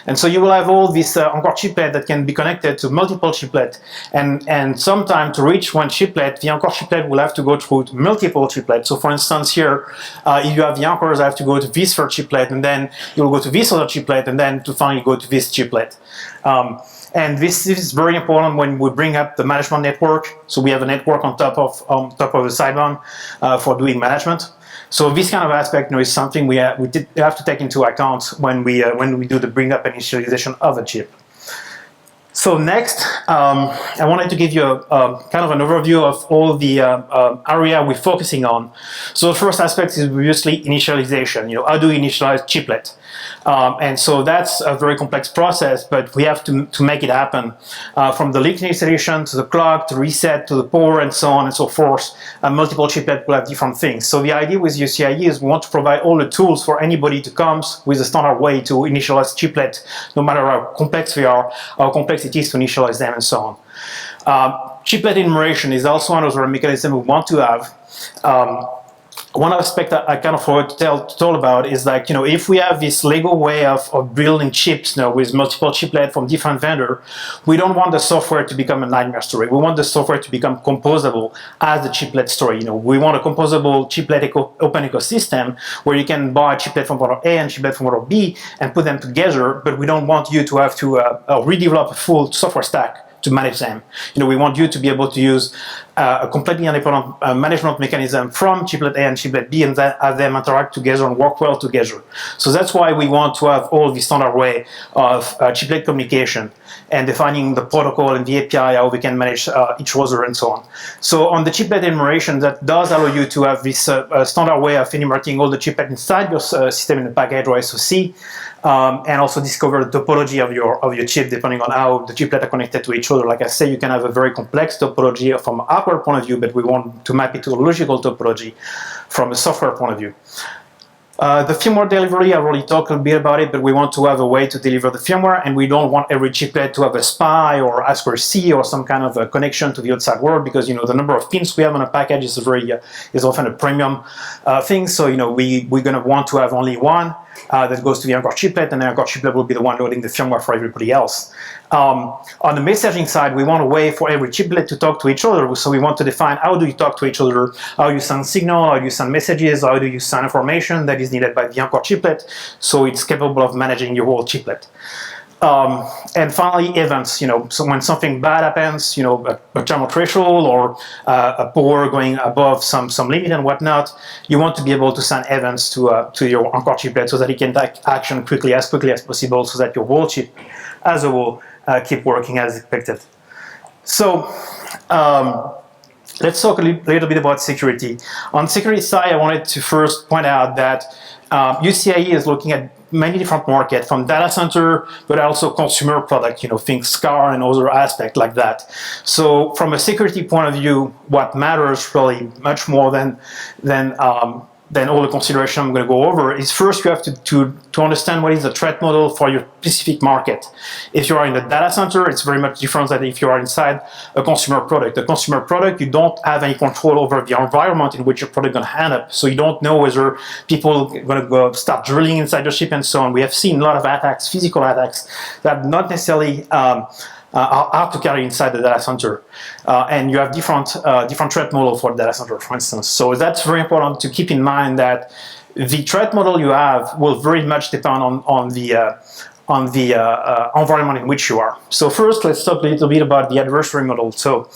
And so you will have all this anchor chiplet that can be connected to multiple chiplet. And sometime to reach one chiplet, the anchor chiplet will have to go through multiple chiplets. So for instance here, if you have the anchors, I have to go to this first chiplet, and then you'll go to this other chiplet, and then to finally go to this chiplet. And this is very important when we bring up the management network. So we have a network on top of the sidebar for doing management. So this kind of aspect, is something we have to take into account when we do the bring up and initialization of a chip. So next, I wanted to give you a kind of an overview of all the area we're focusing on. So the first aspect is obviously initialization. How do we initialize chiplet? And so that's a very complex process, but we have to make it happen. From the link initialization to the clock, to reset, to the power, and so on and so forth. Multiple chiplet will have different things. So the idea with UCIe is we want to provide all the tools for anybody to come with a standard way to initialize chiplet, no matter how complex they are, how complex it is to initialize them, and so on. Chiplet enumeration is also another mechanism we want to have. One aspect that I kind of forgot to tell about is like, if we have this Lego way of building chips with multiple chiplets from different vendors, we don't want the software to become a nightmare story. We want the software to become composable as a chiplet story. We want a composable chiplet open ecosystem where you can buy a chiplet from model A and chiplet from model B and put them together, but we don't want you to have to redevelop a full software stack to manage them. We want you to be able to use a completely independent management mechanism from chiplet A and chiplet B and then have them interact together and work well together. So that's why we want to have all the standard way of chiplet communication and defining the protocol and the API, how we can manage each other and so on. So on the chiplet enumeration, that does allow you to have this standard way of enumerating all the chiplets inside your system in the package or SoC, and also discover the topology of your chip depending on how the chiplets are connected to each other. Like I say, you can have a very complex topology from an hardware point of view, but we want to map it to a logical topology from a software point of view. The firmware delivery, I've already talked a bit about it, but we want to have a way to deliver the firmware, and we don't want every chiplet to have a SPI or I2C or some kind of a connection to the outside world, because the number of pins we have on a package is often a premium thing. So we're going to want to have only one that goes to the Anchor chiplet, and the Anchor chiplet will be the one loading the firmware for everybody else. On the messaging side, we want a way for every chiplet to talk to each other. So we want to define how do you talk to each other, how you send signal, how you send messages, how do you send information that is needed by the Anchor chiplet, so it's capable of managing your whole chiplet. And finally, events. So when something bad happens, a thermal threshold or a power going above some limit and whatnot, you want to be able to send events to your Anchor chiplet so that it can take action as quickly as possible, so that your whole chip as a whole keep working as expected. So let's talk a little bit about security. On the security side, I wanted to first point out that UCIe is looking at many different markets, from data center, but also consumer product, think SCAR and other aspects like that. So from a security point of view, what matters really much more than all the consideration I'm going to go over is first you have to understand what is the threat model for your specific market. If you are in the data center, it's very much different than if you are inside a consumer product. A consumer product, you don't have any control over the environment in which your product is going to end up. So you don't know whether people are going to go start drilling inside your chip and so on. We have seen a lot of attacks, physical attacks, that not necessarily are hard to carry inside the data center. And you have different threat model for the data center, for instance. So that's very important to keep in mind, that the threat model you have will very much depend on the environment in which you are. So first, let's talk a little bit about the adversary model. So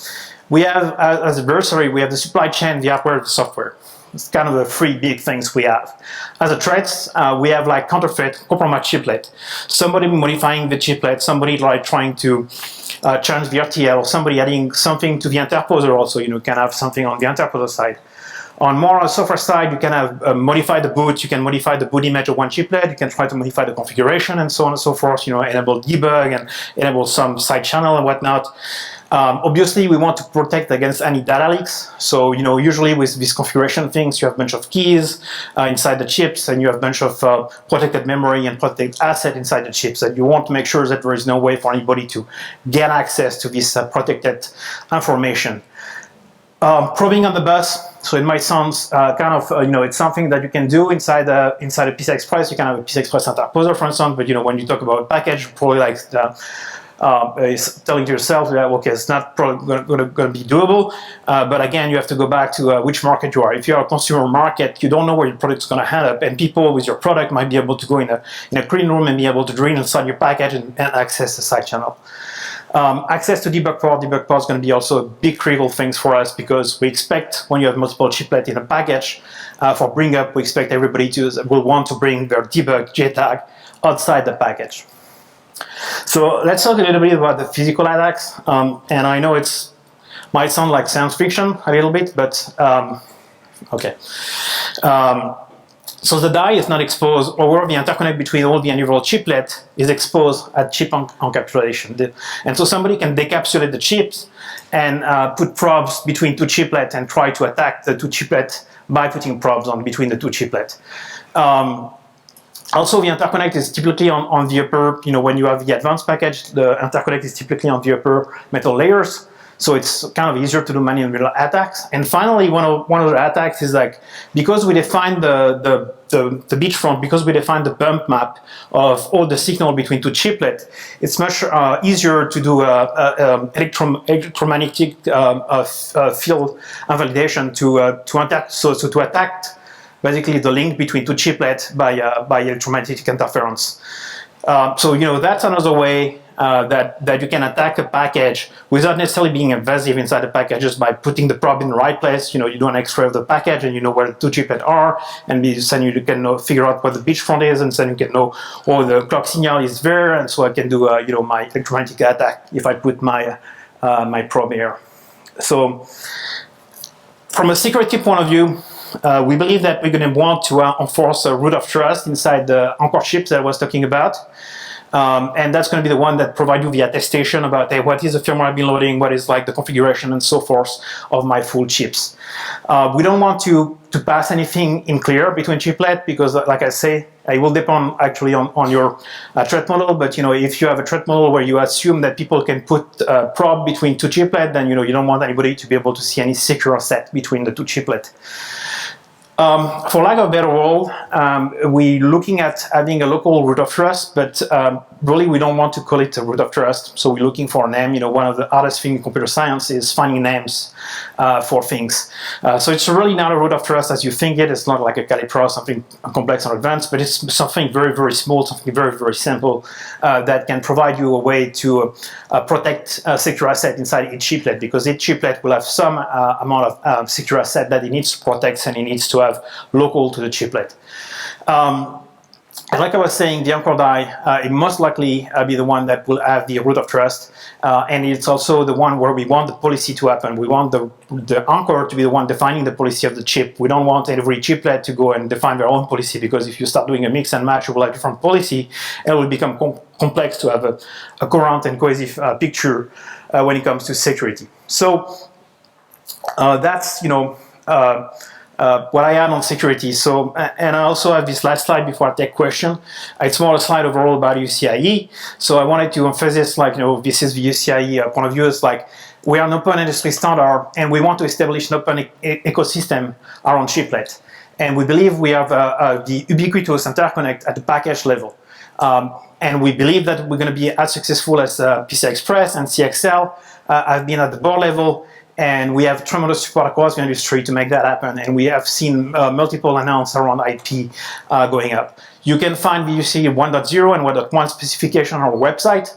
we have, as adversary, we have the supply chain, the hardware, the software. It's kind of the three big things we have. As a threats, we have like counterfeit, compromised chiplet. Somebody modifying the chiplet, somebody like trying to change the RTL, somebody adding something to the interposer also. You can have something on the interposer side. On more software side, you can have modify the boot, you can modify the boot image of one chiplet, you can try to modify the configuration and so on and so forth, enable debug and enable some side channel and whatnot. Obviously, we want to protect against any data leaks. So, usually with these configuration things, you have a bunch of keys inside the chips, and you have a bunch of protected memory and protected asset inside the chips. And you want to make sure that there is no way for anybody to get access to this protected information. Probing on the bus. So it might sound it's something that you can do inside a PCI Express. You can have a PCI Express interposer, for instance. But when you talk about package, probably like is telling to yourself that okay, it's not probably going to be doable. But again, you have to go back to which market you are. If you are a consumer market, you don't know where your product is going to end up, and people with your product might be able to go in a clean room and be able to drain inside your package and access the side channel. Access to debug port. Debug port is going to be also a big critical thing for us because we expect when you have multiple chiplets in a package for bring up, we expect everybody will want to bring their debug JTAG outside the package. So let's talk a little bit about the physical attacks. And I know it might sound like science fiction a little bit, but okay. So the die is not exposed, or the interconnect between all the individual chiplets is exposed at chip encapsulation. And so somebody can decapsulate the chips and put probes between two chiplets and try to attack the two chiplets by putting probes on between the two chiplets. Also, the interconnect is typically on the upper, when you have the advanced package, the interconnect is typically on the upper metal layers. So it's kind of easier to do man-in-the-middle attacks. And finally, one of the attacks is like, because we define the beachfront, because we define the bump map of all the signal between two chiplets, it's much easier to do electromagnetic field invalidation to attack. So to attack basically the link between two chiplets by electromagnetic interference. So that's another way that you can attack a package without necessarily being invasive inside the package, just by putting the probe in the right place. You do an X-ray of the package and you know where the two chiplets are, and then you can figure out what the beachfront is, and then you can know, the clock signal is there, and so I can do my electromagnetic attack if I put my my probe here. So from a security point of view, we believe that we're going to want to enforce a root of trust inside the Anchor chips that I was talking about. And that's going to be the one that provides you the attestation about, hey, what is the firmware I've been loading, what is like the configuration and so forth of my full chips. We don't want to pass anything in clear between chiplets because, like I say, it will depend actually on your threat model. But if you have a threat model where you assume that people can put a probe between two chiplets, then you don't want anybody to be able to see any secure set between the two chiplets. For lack of a better word, we're looking at having a local root of trust, but really we don't want to call it a root of trust. So we're looking for a name. One of the hardest things in computer science is finding names for things. So it's really not a root of trust as you think it. It's not like a Calipro, something complex or advanced, but it's something very, very small, something very, very simple that can provide you a way to protect a secure asset inside each chiplet, because each chiplet will have some amount of secure asset that it needs to protect and it needs to have local to the chiplet. Like I was saying, the Anchor die, it most likely be the one that will have the root of trust, and it's also the one where we want the policy to happen. We want the Anchor to be the one defining the policy of the chip. We don't want every chiplet to go and define their own policy, because if you start doing a mix and match, you will have different policy, and it will become complex to have a coherent and cohesive picture when it comes to security. So that's what I add on security. So, and I also have this last slide before I take question. It's more a slide overall about UCIe. So I wanted to emphasize, this is the UCIe point of view. It's like, we are an open industry standard, and we want to establish an open ecosystem around chiplet. And we believe we have the ubiquitous interconnect at the package level. And we believe that we're going to be as successful as PCI Express and CXL have been at the board level. And we have tremendous support across the industry to make that happen. And we have seen multiple announcements around IP going up. You can find the UCIe 1.0 and 1.1 specification on our website.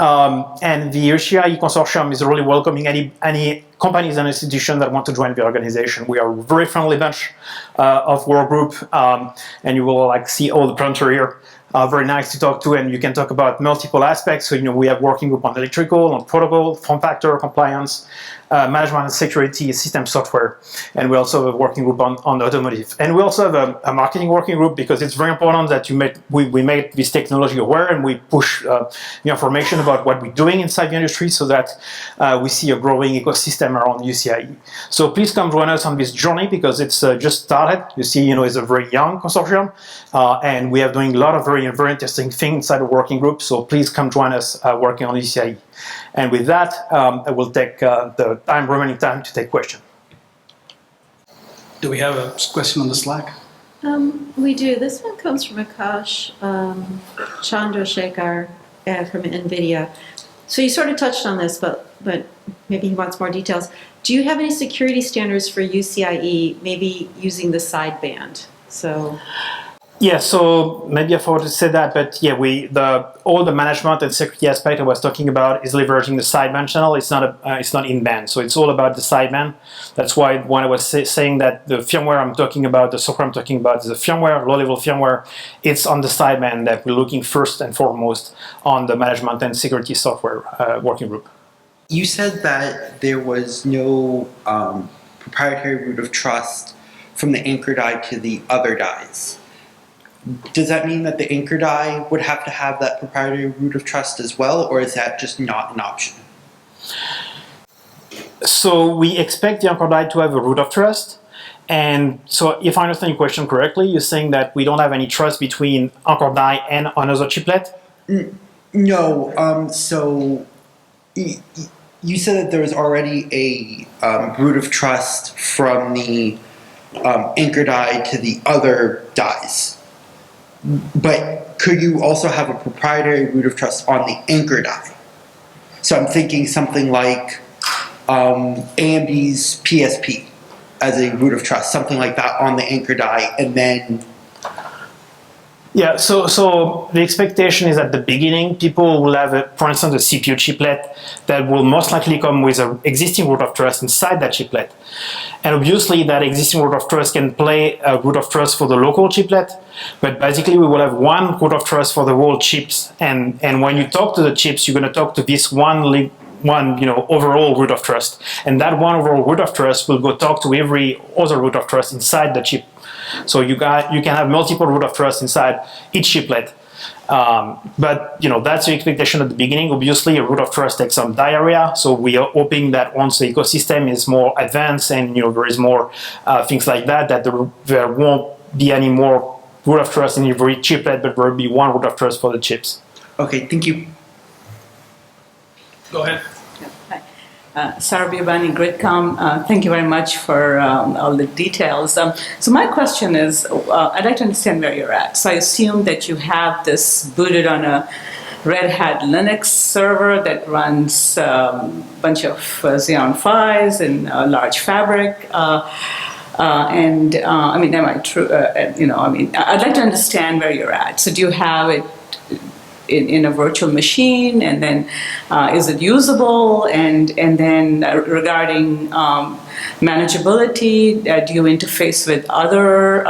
And the UCIe consortium is really welcoming any companies and institutions that want to join the organization. We are a very friendly bunch of work group, and you will see all the printer here. Very nice to talk to, and you can talk about multiple aspects. So we have working group on electrical, on protocol, form factor, compliance, management and security, system software, and we also have a working group on automotive. And we also have a marketing working group, because it's very important that we make this technology aware, and we push the information about what we're doing inside the industry, so that we see a growing ecosystem around UCIe. So please come join us on this journey, because it's just started. You see, it's a very young consortium, and we are doing a lot of very interesting things inside the working group. So please come join us working on UCIe. And with that, I will take the remaining time to take questions. Do we have a question on the Slack? We do. This one comes from Akash Chandrasekhar from NVIDIA. So you sort of touched on this, but maybe he wants more details. Do you have any security standards for UCIe, maybe using the sideband? So Yeah, so maybe I forgot to say that, but yeah, all the management and security aspect I was talking about is leveraging the sideband channel. It's not in-band, so it's all about the sideband. That's why when I was saying that the firmware I'm talking about, the software I'm talking about, is the firmware, low-level firmware. It's on the sideband that we're looking first and foremost on the management and security software working group. You said that there was no proprietary root of trust from the anchor die to the other dies. Does that mean that the anchor die would have to have that proprietary root of trust as well, or is that just not an option? So we expect the anchor die to have a root of trust. And so if I understand your question correctly, you're saying that we don't have any trust between anchor die and another chiplet? No. So you said that there was already a root of trust from the anchor die to the other dies. But could you also have a proprietary root of trust on the anchor die? So I'm thinking something like AMD's PSP as a root of trust, something like that on the anchor die, and then... Yeah, so the expectation is at the beginning, people will have, for instance, a CPU chiplet that will most likely come with an existing root of trust inside that chiplet. And obviously, that existing root of trust can play a root of trust for the local chiplet, but basically we will have one root of trust for the whole chips. And when you talk to the chips, you're going to talk to this one overall root of trust. And that one overall root of trust will go talk to every other root of trust inside the chip. So you can have multiple root of trust inside each chiplet. But that's the expectation at the beginning. Obviously, a root of trust takes some diarrhea. So we are hoping that once the ecosystem is more advanced and there is more things like that there won't be any more root of trust in every chiplet, but there will be one root of trust for the chips. Okay, thank you. Go ahead. Sarah Biabani, Gridcom, thank you very much for all the details. So my question is, I'd like to understand where you're at. So I assume that you have this booted on a Red Hat Linux server that runs a bunch of Xeon Phis and a large fabric. Am I true? I'd like to understand where you're at. So do you have it in a virtual machine, and then is it usable? And then regarding manageability, do you interface with other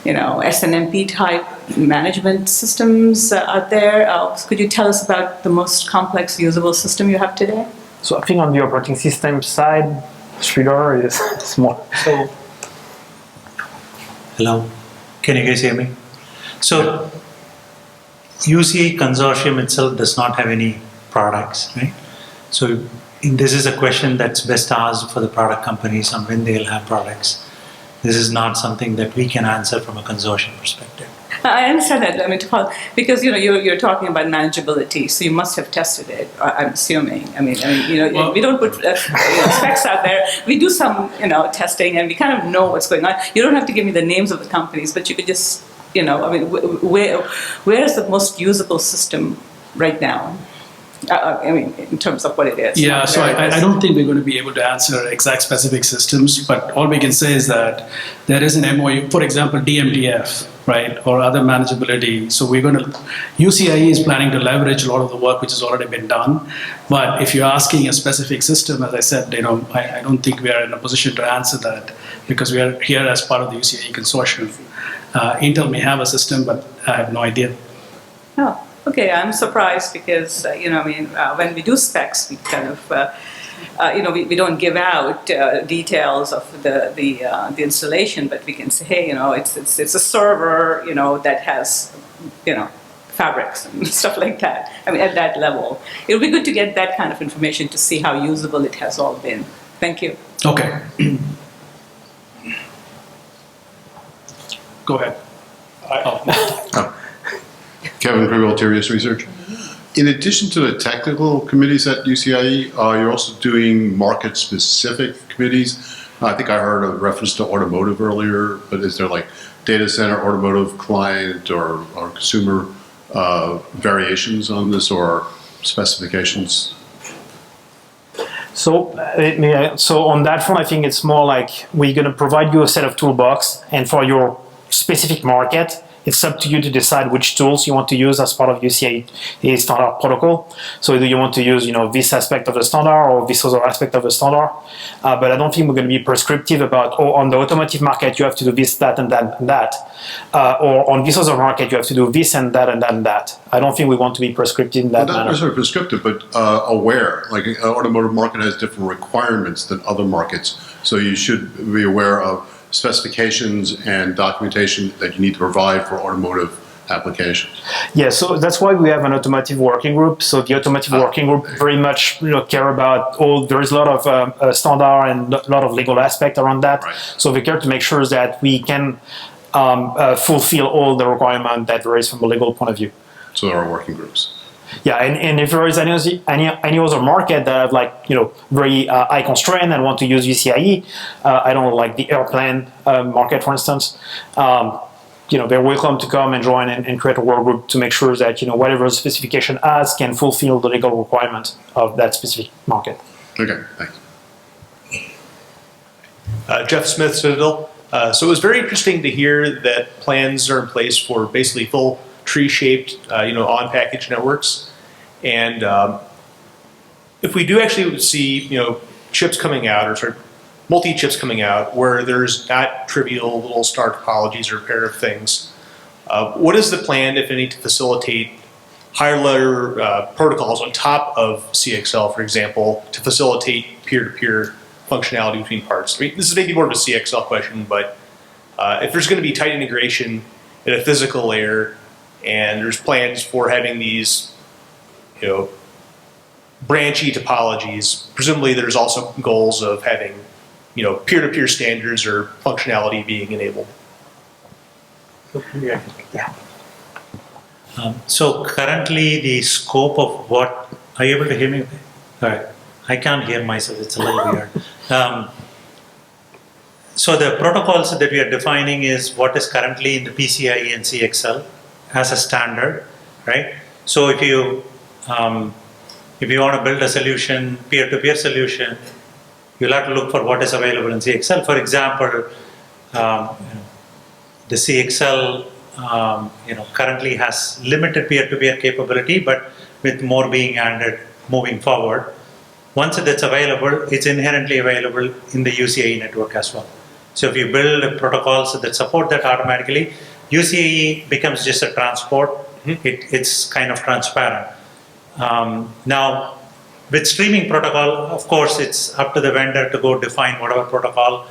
SNMP type management systems out there? Could you tell us about the most complex usable system you have today? So I think on the operating system side, Sridhar is small. So, hello, can you guys hear me? So UCI consortium itself does not have any products, right? So this is a question that's best asked for the product companies on when they'll have products. This is not something that we can answer from a consortium perspective. I understand that, because you're talking about manageability, so you must have tested it. I'm assuming. We don't put specs out there. We do some, testing, and we kind of know what's going on. You don't have to give me the names of the companies, but you could just, where is the most usable system right now? In terms of what it is. Yeah, so I don't think we're going to be able to answer exact specific systems, but all we can say is that there is an MOU, for example, DMDF, right, or other manageability. So UCIe is planning to leverage a lot of the work which has already been done. But if you're asking a specific system, as I said, I don't think we are in a position to answer that because we are here as part of the UCIe consortium. Intel may have a system, but I have no idea. Oh. Okay, I'm surprised because, when we do specs, we kind of, we don't give out details of the installation, but we can say, hey, it's a server, that has, fabrics and stuff like that. At that level. It would be good to get that kind of information to see how usable it has all been. Thank you. Okay. Go ahead. Kevin Griggle, Terrius Research. In addition to the technical committees at UCIe, you're also doing market-specific committees. I think I heard a reference to automotive earlier, but is there like data center, automotive, client, or consumer variations on this or specifications? So on that front, I think it's more like we're going to provide you a set of toolbox, and for your specific market, it's up to you to decide which tools you want to use as part of UCIe standard protocol. So do you want to use, this aspect of the standard or this other aspect of the standard? But I don't think we're going to be prescriptive about, on the automotive market, you have to do this, that, and that, and that. Or on this other market, you have to do this and that, and that, and that. I don't think we want to be prescriptive in that manner. Not necessarily prescriptive, but aware. Like an automotive market has different requirements than other markets. So you should be aware of specifications and documentation that you need to provide for automotive applications. Yeah, so that's why we have an automotive working group. So the automotive working group very much care about there is a lot of standard and a lot of legal aspect around that. Right. So we care to make sure that we can fulfill all the requirement that there is from a legal point of view. So there are working groups. Yeah, and if there is any other market that have very high constraint and want to use UCIe, I don't know, like the airplane market, for instance, they're welcome to come and join and create a work group to make sure that whatever the specification has can fulfill the legal requirement of that specific market. Okay, thanks. Jeff Smith, Citadel. So it was very interesting to hear that plans are in place for basically full tree-shaped, on-package networks. And if we do actually see, chips coming out, or sort of multi-chips coming out, where there's not trivial little star topologies or pair of things, what is the plan, if any, to facilitate higher layer protocols on top of CXL, for example, to facilitate peer-to-peer functionality between parts? I mean, this is maybe more of a CXL question, but if there's going to be tight integration at a physical layer, and there's plans for having these, branchy topologies, presumably there's also goals of having, peer-to-peer standards or functionality being enabled. Yeah. So currently the scope of what, are you able to hear me? All right. I can't hear myself, it's a little weird. So the protocols that we are defining is what is currently in the PCIe and CXL as a standard, right? So if you want to build a solution, peer-to-peer solution, you'll have to look for what is available in CXL. For example, the CXL currently has limited peer-to-peer capability, but with more being added moving forward. Once it's available, it's inherently available in the UCIe network as well. So if you build protocols that support that automatically, UCIe becomes just a transport. It's kind of transparent. Now, with streaming protocol, of course, it's up to the vendor to go define whatever protocol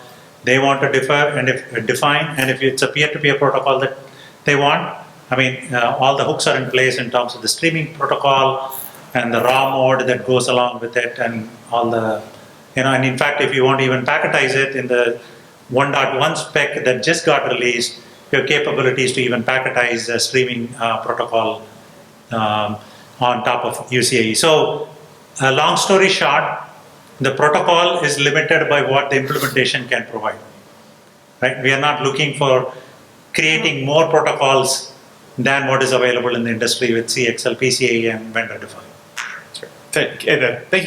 they want to define, and if it's a peer-to-peer protocol that they want, I mean, all the hooks are in place in terms of the streaming protocol and the raw mode that goes along with it, and all the, and in fact, if you want to even packetize it in the 1.1 spec that just got released, your capabilities to even packetize the streaming protocol on top of UCIe. So, long story short, the protocol is limited by what the implementation can provide. Right? We are not looking for creating more protocols than what is available in the industry with CXL, PCIe, and vendor defined. Thank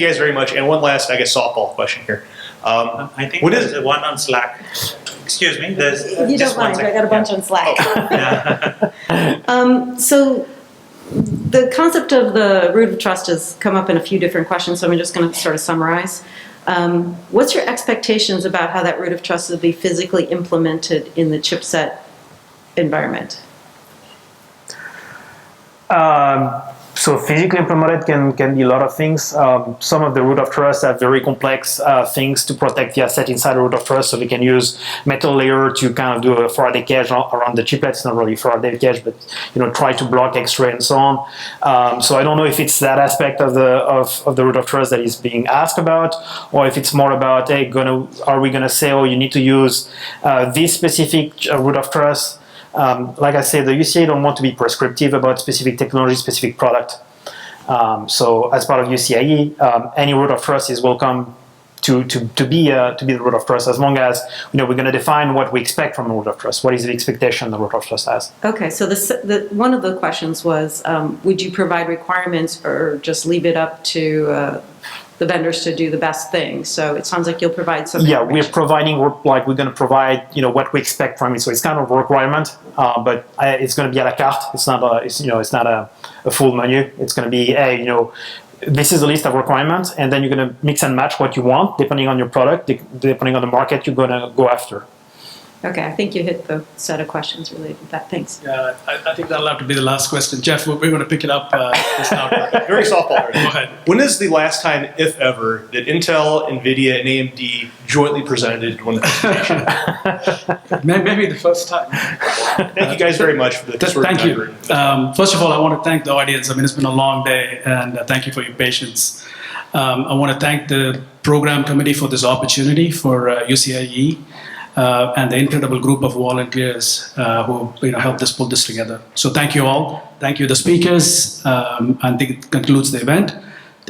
you guys very much. And one last, I guess, softball question here. I think there's one on Slack. Excuse me. There's you don't mind, I got a bunch on Slack. So the concept of the root of trust has come up in a few different questions, so I'm just going to sort of summarize. What's your expectations about how that root of trust will be physically implemented in the chipset environment? So physically implemented can be a lot of things. Some of the root of trust have very complex things to protect the asset inside the root of trust. So we can use metal layer to kind of do a Faraday cage around the chiplets, not really Faraday cage, but try to block X-ray and so on. So I don't know if it's that aspect of the root of trust that is being asked about, or if it's more about, hey, are we gonna say, oh, you need to use this specific root of trust? Like I said, the UCI don't want to be prescriptive about specific technology, specific product. So as part of UCIe, any root of trust is welcome to be the root of trust, as long as we're going to define what we expect from the root of trust. What is the expectation the root of trust has? Okay, so one of the questions was, would you provide requirements or just leave it up to the vendors to do the best thing. So it sounds like you'll provide some. Yeah, we're going to provide, what we expect from it. So it's kind of a requirement, but it's going to be à la carte. It's not a full menu. It's going to be, hey, this is a list of requirements, and then you're going to mix and match what you want depending on your product, depending on the market you're going to go after. Okay, I think you hit the set of questions related to that. Thanks. Yeah, I think that'll have to be the last question. Jeff, we're going to pick it up just now. Very softball. Go ahead. When is the last time, if ever, that Intel, NVIDIA, and AMD jointly presented one presentation? Maybe the first time. Thank you guys very much for the Thank you. First of all, I want to thank the audience. I mean, it's been a long day, and thank you for your patience. I want to thank the program committee for this opportunity for UCIe. And the incredible group of volunteers who helped us pull this together. So thank you all. Thank you, the speakers. I think it concludes the event.